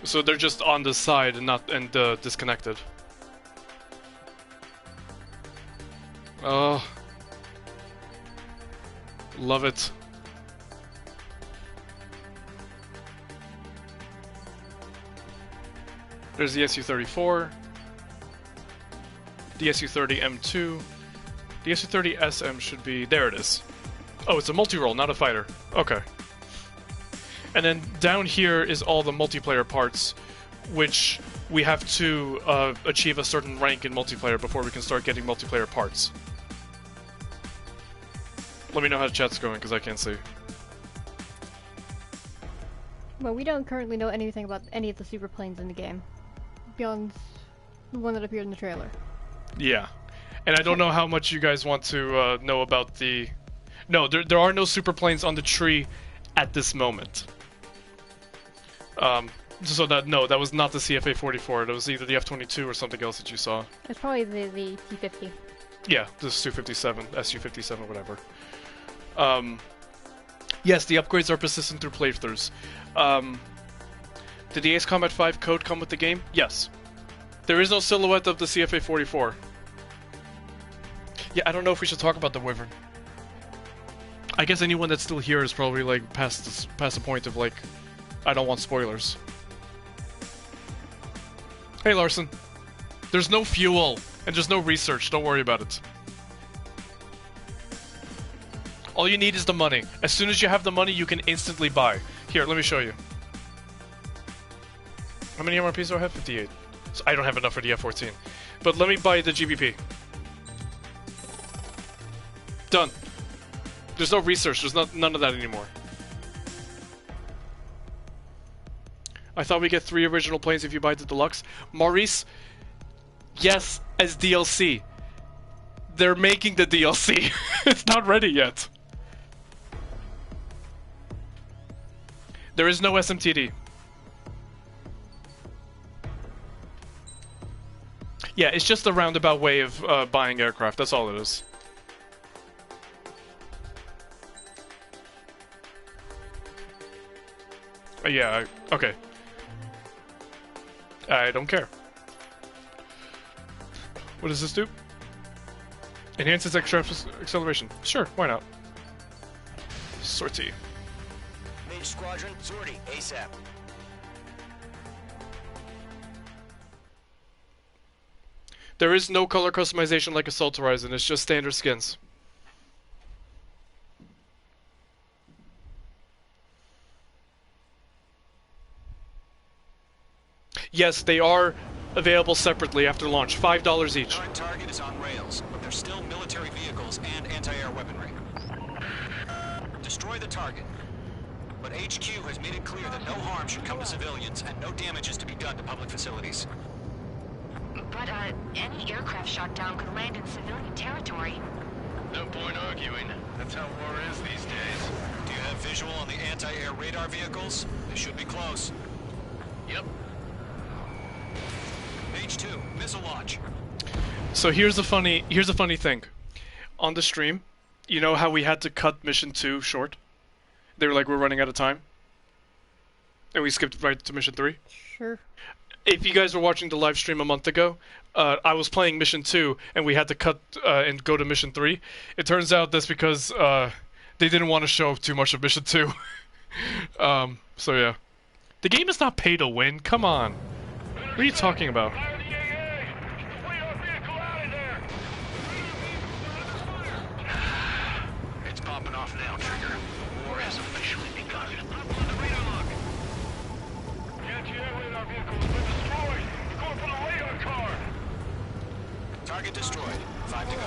So they're just on the side and disconnected. Oh. Love it. There's the SU-34, the SU-30 M2, the SU-30 SM should be... there it is. Oh, it's a multi-role, not a fighter. Okay. And then down here is all the multiplayer parts, which we have to achieve a certain rank in multiplayer before we can start getting multiplayer parts. Let me know how the chat's going, because I can't see. Well, we don't currently know anything about any of the super planes in the game, beyond the one that appeared in the trailer. Yeah. And I don't know how much you guys want to know about the... No, there are no super planes on the tree at this moment. So that was not the CFA-44. That was either the F-22 or something else that you saw. It's probably the T-50. Yeah, the Su-57, Su-57, whatever. Yes, the upgrades are persistent through playthroughs. Did the Ace Combat 5 code come with the game? Yes. There is no silhouette of the CFA-44. Yeah, I don't know if we should talk about the Wyvern. I guess anyone that's still here is probably like past the point of like, I don't want spoilers. Hey Larson, there's no fuel and there's no research. Don't worry about it. All you need is the money. As soon as you have the money, you can instantly buy. Here, let me show you. How many MRPs do I have? 58. So I don't have enough for the F-14. But let me buy the GBP. Done. There's no research. There's none of that anymore. I thought we get 3 original planes if you buy the deluxe. Maurice, yes, as DLC. They're making the DLC. It's not ready yet. There is no SMTD. Yeah, it's just a roundabout way of buying aircraft. That's all it is. Yeah, okay. I don't care. What does this do? Enhances extra acceleration. Sure, why not? Sortie. Mage Squadron, sortie, ASAP. There is no color customization like Assault Horizon. It's just standard skins. Yes, they are available separately after launch. $5 each. Current target is on rails, but there's still military vehicles and anti-air weaponry. Destroy the target. But HQ has made it clear that no harm should come to civilians and no damage is to be done to public facilities. But, any aircraft shot down could land in civilian territory. No point arguing. That's how war is these days. Do you have visual on the anti-air radar vehicles? They should be close. Yep. Page 2, missile launch. So here's a funny thing. On the stream, you know how we had to cut mission 2 short? They were like, we're running out of time. And we skipped right to mission 3. Sure. If you guys were watching the live stream a month ago, I was playing mission 2 and we had to cut and go to mission 3. It turns out that's because they didn't want to show too much of mission 2. So yeah. The game is not pay to win. Come on. What are you talking about? It's popping off now, Trigger. War has officially begun. Target destroyed. 5 to go.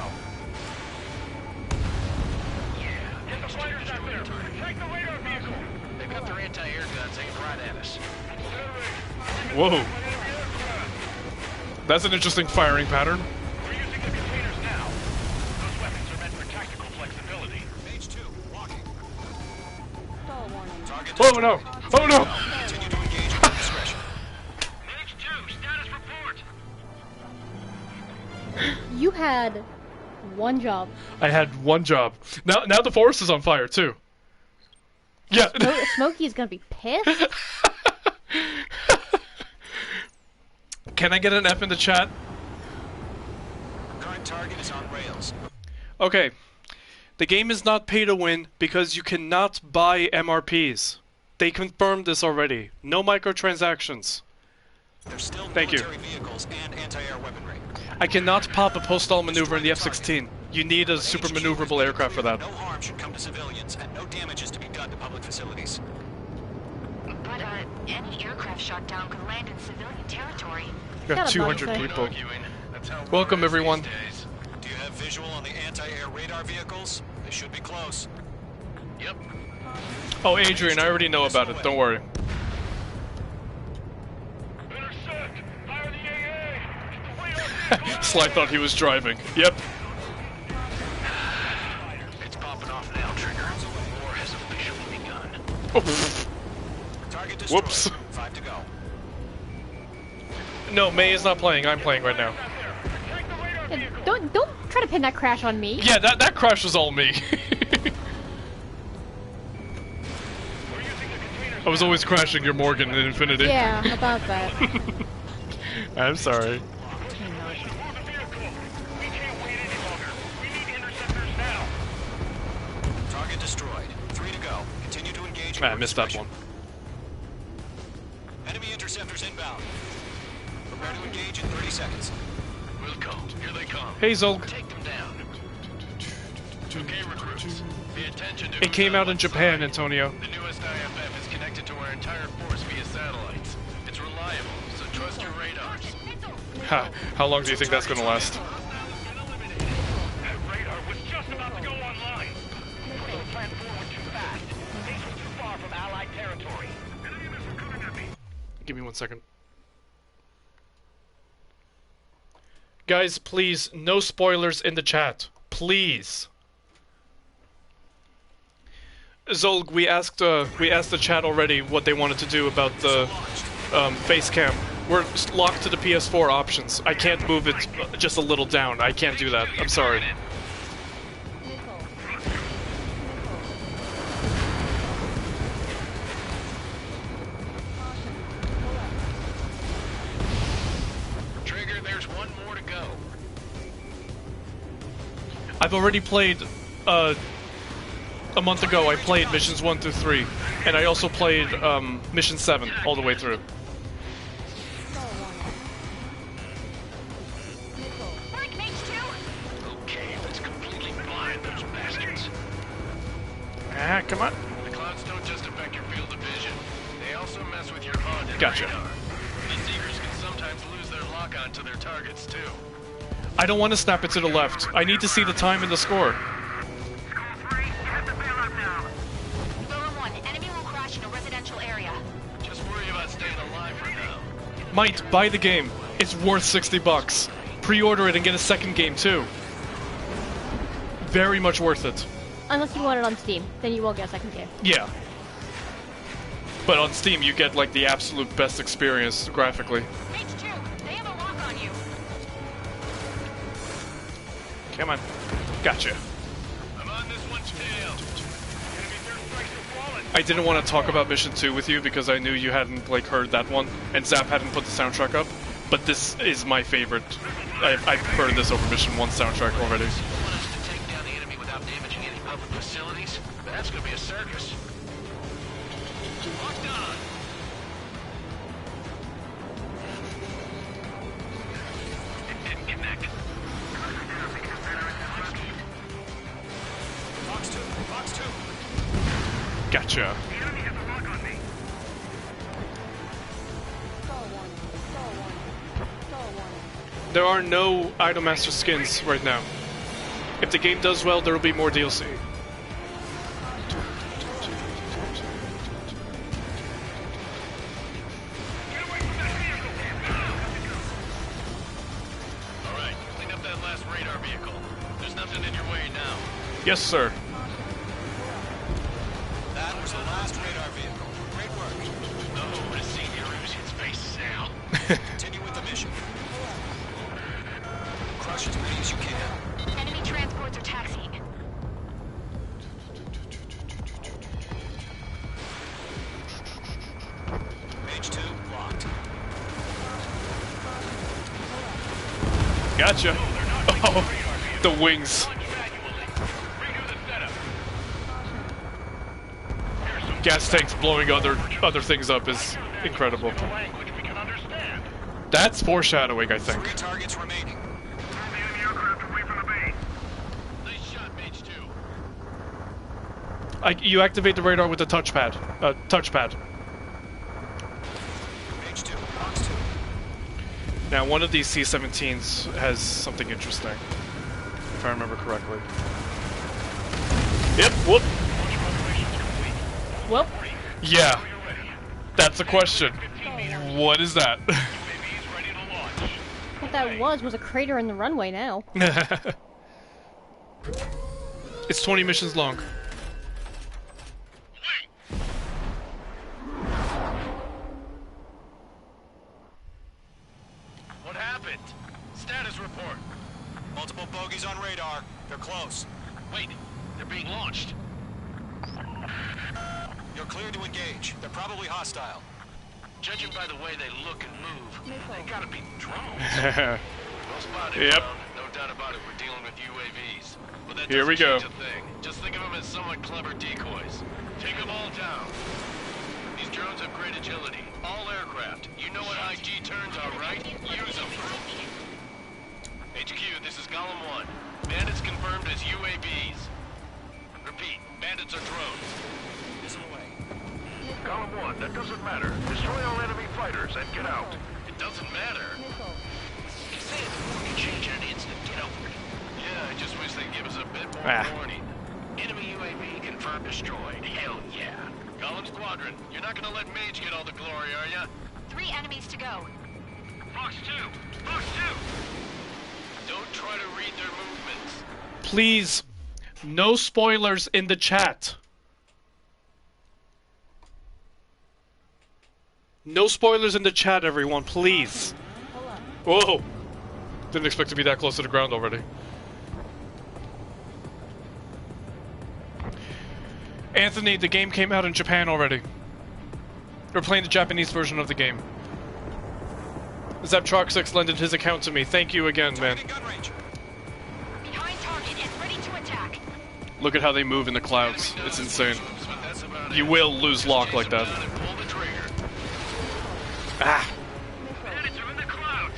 Yeah. Get the fighters out there. Take the radar vehicle. They've got their anti-air guns aimed right at us. Whoa. That's an interesting firing pattern. We're using the containers now. Those weapons are meant for tactical flexibility. Page 2, walking. Target Oh destroyed. no! Oh no! Continue to engage at your discretion. Page 2, status report. You had one job. I had one job. Now the forest is on fire too. Yeah. Smokey's gonna be pissed. Can I get an F in the chat? Current target is on rails. Okay. The game is not pay to win because you cannot buy MRPs. They confirmed this already. No microtransactions. There's still Thank you. military vehicles and anti-air weaponry. I cannot pop a postal maneuver in the F-16. You need a super maneuverable aircraft for that. No harm should come to civilians and no damage is to be done to public facilities. But, any aircraft shot down could land in civilian territory. We got Got a 200 bunch of people. That's how war Welcome is everyone. these days. Do you have visual on the anti-air radar vehicles? They should be close. Yep. Oh, Adrian, I already know about it. Don't worry. Intercept! Fire the AA! Sly thought he was driving. Yep. It's popping off now, Trigger. War has officially begun. Oh. Target destroyed. Whoops. 5 to go. No, May is not playing. I'm playing right now. And don't try to pin that crash on me. Yeah, that crash was all me. I was always crashing your Morgan in Infinity. Yeah, about that. I'm sorry. Target destroyed. 3 to go. Continue to engage. I missed that one. Enemy interceptors inbound. Prepare to engage in 30 seconds. We'll go. Here they come. Hey, Zolg. Take them down. Okay, recruits. Pay attention to It came out in Japan, Antonio. The newest IFF is connected to our entire force via satellites. It's reliable, so trust your radars. How long do you think that's gonna last? That radar was just about to go online. The plan forward too fast. These were too far from Allied territory. Give me 1 second. Guys, please, no spoilers in the chat. Please. Zolg, we asked the chat already what they wanted to do about the face cam. We're locked to the PS4 options. I can't move it just a little down. I can't do that. I'm sorry. Trigger, there's one more to go. I've already played, a month ago I played missions 1 through 3, and I also played, mission 7 all the way through. mess with your HUD and Gotcha. radar. The Seekers can sometimes lose their lock-on to their targets, too. I don't want to snap it to the left. I need to see the time and the score. Skull 3, you have to bail out now. Golem 1, enemy will crash in a residential area. Just worry about staying alive for now. Might, buy the game. It's worth $60. Pre-order it and get a second game, too. Very much worth it. Unless you want it on Steam, then you won't get a second game. Yeah. But on Steam, you get, like, the absolute best experience graphically. H2, they have a lock on you. Come on. Gotcha. I'm on this one's tail. Enemy third strike's a wallet. I didn't want to talk about Mission 2 with you because I knew you hadn't, like, heard that one, and Zap hadn't put the soundtrack up, but this is my favorite. I prefer this over Mission 1 soundtrack already. You want us to take down the enemy without damaging any public facilities? That's gonna be a circus. Locked on. It didn't connect. Fox 2, Fox 2. Gotcha. The enemy has a lock on me. There are no Idolmaster skins right now. If the game does well, there will be more DLC. Alright, clean up that last radar vehicle. There's nothing in your way now. Yes, sir. That was the last radar vehicle. Great work. Oh, I see the Erusian's face now. Continue with the mission. Crush as many as you can. Enemy transports are taxiing. Page 2, locked. Gotcha. Oh, the wings. Gas tanks blowing other things up is incredible. That's foreshadowing, I think. 3 targets remaining. Pull the enemy aircraft away from the base. Nice shot, Mage 2. You activate the radar with the touchpad. Touchpad. Page 2, Fox 2. Now, one of these C-17s has something interesting, if I remember correctly. Yep. Whoop. Well, Yeah. That's the question. What is that? what that was a crater in the runway now. It's 20 missions long. What happened? Status report. Multiple bogies on radar. They're close. Wait, they're being launched. You're cleared to engage. They're probably hostile. Judging by the way they look and move, they gotta be drones. Here Well spotted, Yep. Clone. No doubt about it, we're dealing with UAVs. But that Here we doesn't go. change a thing. Just think of them as somewhat clever decoys. Take them all down. These drones have great agility. All aircraft. You know what IG turns are, right? Use them. HQ, this is Golem 1. Bandits confirmed as UAVs. Repeat, bandits are drones. Missile away. Column 1, that doesn't matter. Destroy all enemy fighters and get out. It doesn't matter. Say it before you change in an instant. Get over it. Yeah, I just wish they'd give us a bit more warning. Enemy UAV confirmed destroyed. Hell yeah. Golem Squadron, you're not gonna let Mage get all the glory, are ya? 3 enemies to go. Fox 2! Fox 2! Don't try to read their movements. Please, no spoilers in the chat. No spoilers in the chat, everyone, please. Whoa. Didn't expect to be that close to the ground already. Anthony, the game came out in Japan already. We're playing the Japanese version of the game. Zaptrox6 lended his account to me. Thank you again, man. Targeting gun range. Behind target and ready to attack. Look at how they move in the clouds. It's insane. But that's about it. You will lose lock like that. Down and pull the trigger. Ah. Bandits are in the clouds!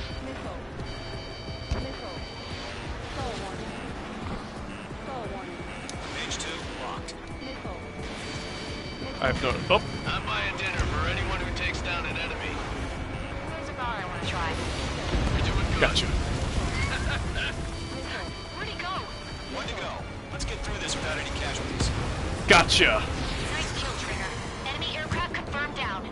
Page 2, locked. I have no. Oh. I'm buying dinner for anyone who takes takes down an enemy. There's a bar I want to try. You're doing good. Gotcha. Where'd he go? One to go. Let's get through this without any casualties. Gotcha. Nice kill, Trigger. Enemy aircraft confirmed down.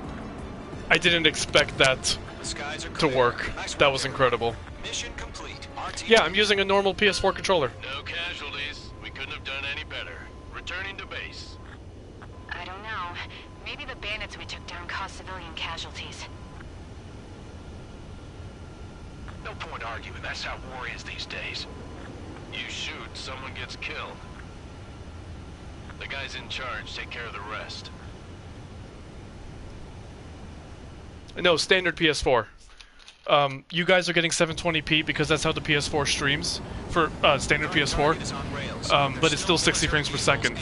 I didn't expect that The skies are to clear. work. Nice That work, was everyone. incredible. Mission complete. RT. Yeah, I'm using a normal PS4 controller. No casualties. We couldn't have done any better. Returning to base. I don't know. Maybe the bandits we took down caused civilian casualties. No point arguing. That's how war is these days. You shoot, someone gets killed. The guys in charge take care of the rest. No, standard PS4. You guys are getting 720p because that's how the PS4 streams for standard PS4. But it's still 60 frames per second.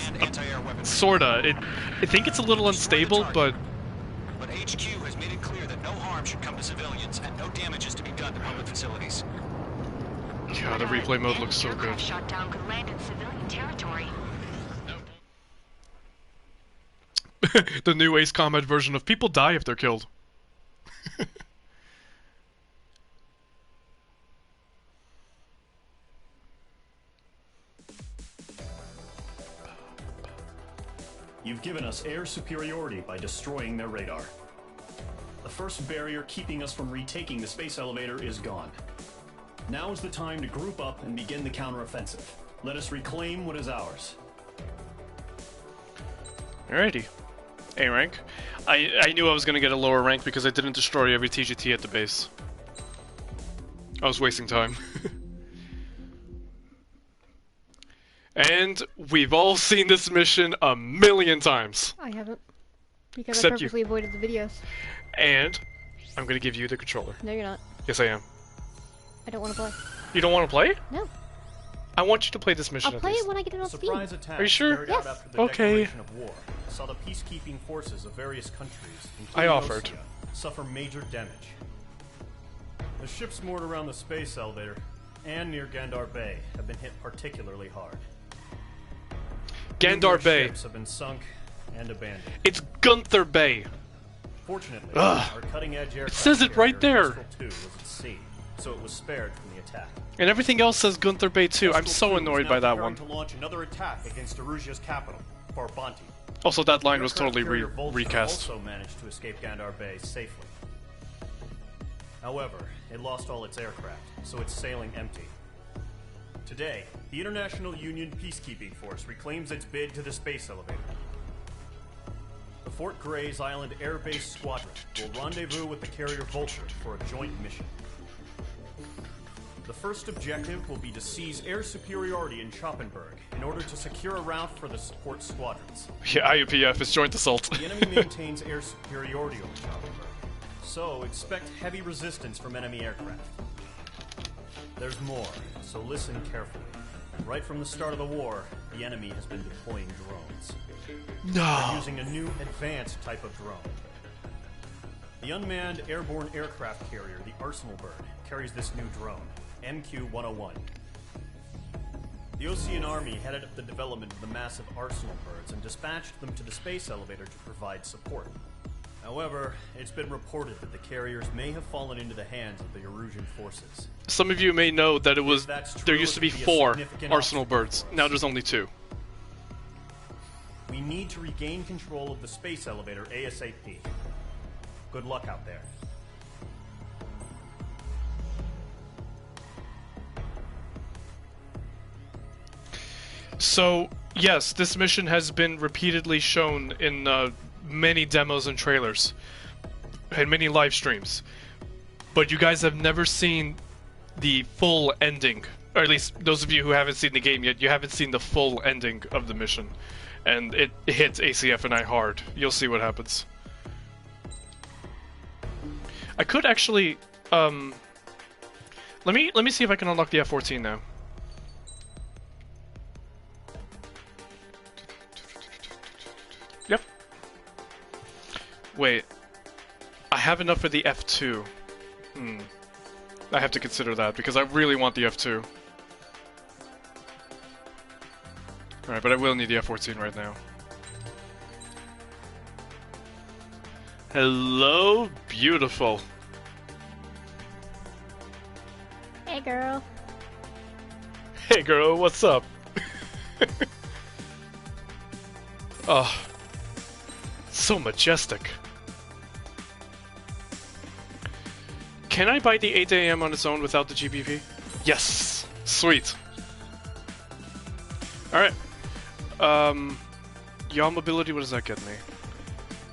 Sorta. I think it's a little unstable, but But HQ has made it clear that no harm should come to civilians and no damage is to be done to public facilities. yeah, the replay mode looks so good. Aircraft shot down could land in civilian territory. The new Ace Combat version of people die if they're killed. You've given us air superiority by destroying their radar. The first barrier keeping us from retaking the space elevator is gone. Now is the time to group up and begin the counteroffensive. Let us reclaim what is ours. Alrighty. A rank. I knew I was gonna get a lower rank because I didn't destroy every TGT at the base. I was wasting time. And we've all seen this mission a million times. I haven't. Because Except I purposely avoided the videos. And I'm gonna give you the controller. No, you're not. Yes, I am. I don't want to play. You don't want to play? No. I want you to play this mission I'll at play least. it when I get it on Steam. Surprise attack Are you sure? carried out Yes. after the Okay. declaration of war saw the peacekeeping forces of various countries, I including offered. Osea, suffer major damage. The ships moored around the space elevator and near Gandar Bay have been hit particularly hard. Gandar Numerous Bay. ships have been sunk and abandoned. It's Gunther Bay. Fortunately, Ugh. our cutting-edge aircraft says it right carrier, there. Mistral 2 was at sea, so it was spared from the attack. And everything else says Gunther Bay too. I'm Mistral so 2 is annoyed now by that preparing one. to launch another attack against Erusia's capital, Farbanti. Also, that line was Aircraft totally carrier Vulture recast. also managed to escape Gandar Bay safely. However, it lost all its aircraft, so it's sailing empty. Today, the International Union Peacekeeping Force reclaims its bid to the space elevator. The Fort Gray's Island Air Base Squadron will rendezvous with the carrier Vulture for a joint mission. The first objective will be to seize air superiority in Schoppenberg in order to secure a route for the support squadrons. Yeah, IUPF is joint assault. The enemy maintains air superiority over Schoppenberg, so expect heavy resistance from enemy aircraft. There's more, so listen carefully. Right from the start of the war, the enemy has been deploying drones. They're No. using a new advanced type of drone. The unmanned airborne aircraft carrier, the Arsenal Bird, carries this new drone, MQ-101. The Osean Army headed up the development of the massive Arsenal Birds and dispatched them to the space elevator to provide support. However, it's been reported that the carriers may have fallen into the hands of the Erusian forces. Some of you may know that it was If that's there true, used to it be could be a 4 significant Arsenal obstacle Birds. for us. Now there's only 2. We need to regain control of the space elevator ASAP. Good luck out there. So, yes, this mission has been repeatedly shown in many demos and trailers, and many live streams. But you guys have never seen the full ending. Or at least, those of you who haven't seen the game yet, you haven't seen the full ending of the mission. And it hits ACF and I hard. You'll see what happens. I could actually, let me see if I can unlock the F-14 now. Yep. Wait. I have enough for the F2. I have to consider that, because I really want the F2. Alright, but I will need the F-14 right now. Hello, beautiful. Hey, girl. Hey, girl, what's up? Oh, so majestic. Can I buy the 8 AM on its own without the GBP? Yes! Sweet. Alright. Yaw mobility, what does that get me?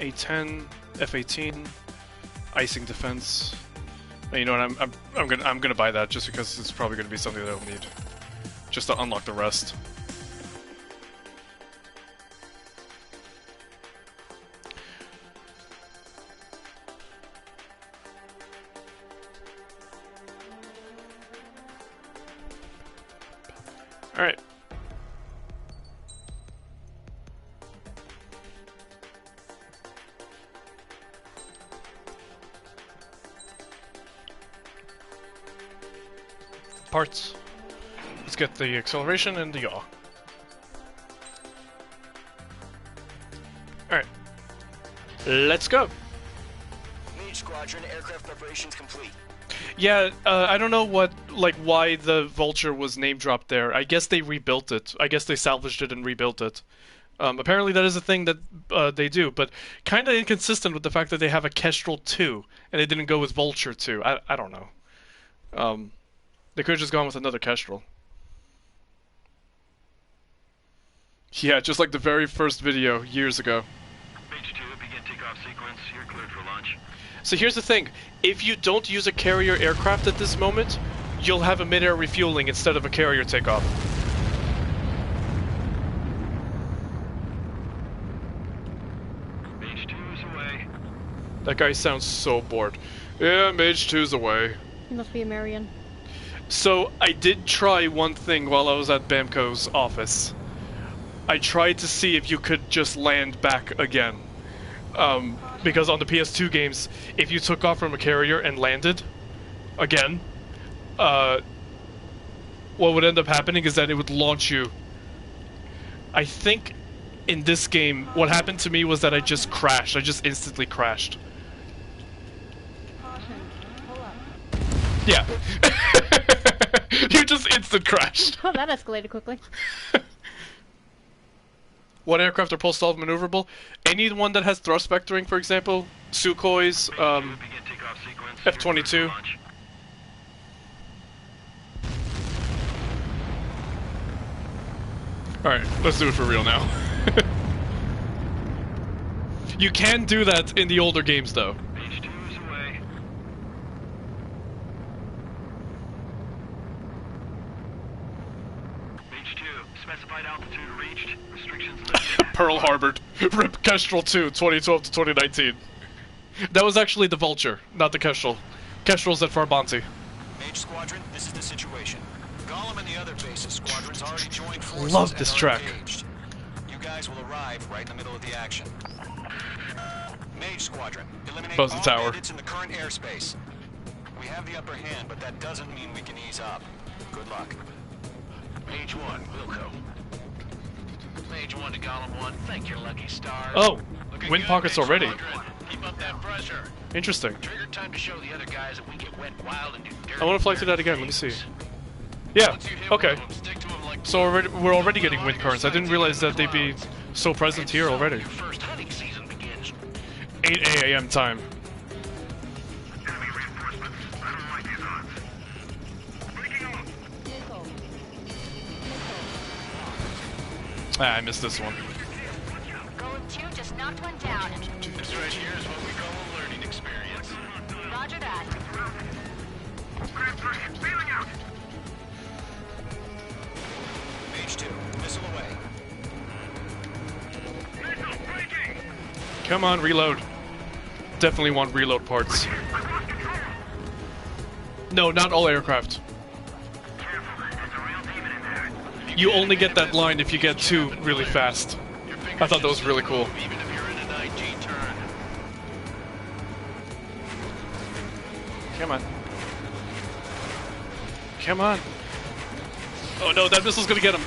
A10, F18, icing defense. You know what, I'm gonna buy that just because it's probably gonna be something that I'll need. Just to unlock the rest. Alright. Parts. Let's get the acceleration and the yaw. Alright. Let's go! Mage Squadron, aircraft preparations complete. Yeah, I don't know why the Vulture was name dropped there. I guess they rebuilt it. I guess they salvaged it and rebuilt it. Apparently that is a thing that they do, but kind of inconsistent with the fact that they have a Kestrel 2, and they didn't go with Vulture 2. I don't know. They could have just gone with another Kestrel. Yeah, just like the very first video, years ago. Mage 2, begin takeoff sequence. You're cleared for launch. So here's the thing. If you don't use a carrier aircraft at this moment, you'll have a mid-air refueling instead of a carrier takeoff. Mage 2's away. That guy sounds so bored. Yeah, Mage 2's away. He must be a Marion. So, I did try one thing while I was at Bamco's office. I tried to see if you could just land back again. Because on the PS2 games, if you took off from a carrier and landed again, what would end up happening is that it would launch you. I think in this game, what happened to me was that I just crashed. I just instantly crashed. Yeah. You just instant crashed. Oh, that escalated quickly. What aircraft are pulse-stalled maneuverable? Anyone that has thrust vectoring, for example, Sukhois, F-22. Alright, let's do it for real now. You can do that in the older games, though. Pearl Harbor. Rip Kestrel 2, 2012 to 2019. That was actually the Vulture, not the Kestrel. Kestrel's at Farbanti. Mage Squadron, this is the situation. Gollum and the other bases squadrons already joined forces. Love this track. Engaged. You guys will arrive right in the middle of the action. Mage Squadron, eliminate all bandits in the current airspace. We have the upper hand, but that doesn't mean we can ease up. Good luck. Mage 1, Wilco. Mage 1 to Gollum 1, thank your lucky stars. Oh, wind pockets already. Keep up that pressure. Interesting. Trigger time to show the other guys that we get wet wild and do dirty. I want to fly through that again, let me see. Yeah, okay. So we're already getting wind currents. I didn't realize that they'd be so present here already. 8 AM time. Ah, I missed this one. Golem 2 just knocked one down. This right here is what we call a learning experience. Roger that. Mage 2, missile away. Come on, reload. Definitely want reload parts. No, not all aircraft. You only get that line if you get 2 really fast. I thought that was really cool. Even if you're in an IG turn. Come on. Come on. Oh no, that missile's gonna get him.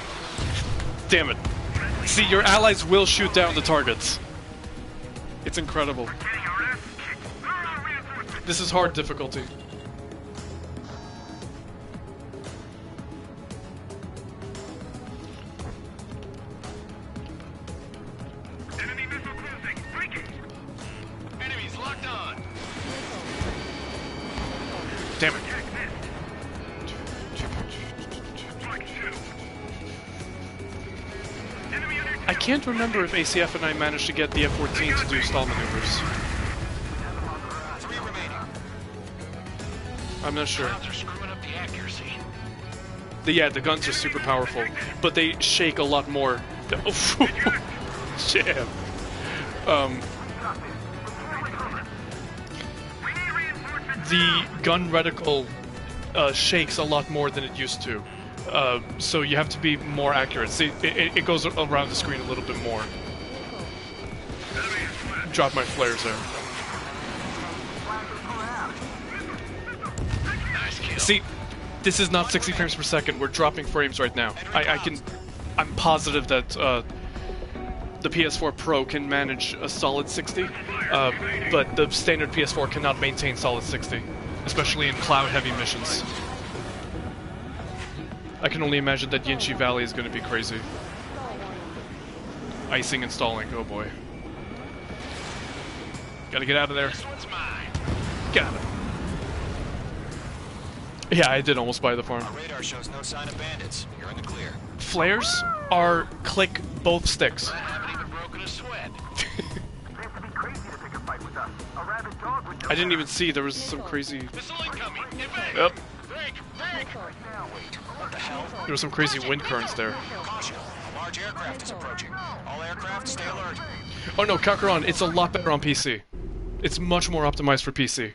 Damn it. See, your allies will shoot down the targets. It's incredible. This is hard difficulty. Enemy missile closing. Break it. Enemies locked on. Damn it. I can't remember if ACF and I managed to get the F-14 to do stall maneuvers. 3 remaining. I'm not sure. Clouds are screwing up the accuracy. Yeah, the guns are super powerful, but they shake a lot more. Jam. The gun reticle shakes a lot more than it used to. So you have to be more accurate. See, it goes around the screen a little bit more. Drop my flares there. Nice kill. See, this is not 60 frames per second. We're dropping frames right now. I'm positive that the PS4 Pro can manage a solid 60, but the standard PS4 cannot maintain solid 60, especially in cloud-heavy missions. I can only imagine that Yinchi Valley is going to be crazy. Icing and stalling, oh boy. Gotta get out of there. This one's mine. Got it. Yeah, I did almost buy the farm. Our radar shows no sign of bandits. You're in the clear. Flares are click both sticks. I haven't even broken a sweat. I didn't even see there was some crazy... Missile incoming. Evade. Yep. Break. What the hell? There were some crazy wind currents there. Caution. A large aircraft is approaching. All aircraft, stay alert. Oh no, Kakarot, it's a lot better on PC. It's much more optimized for PC.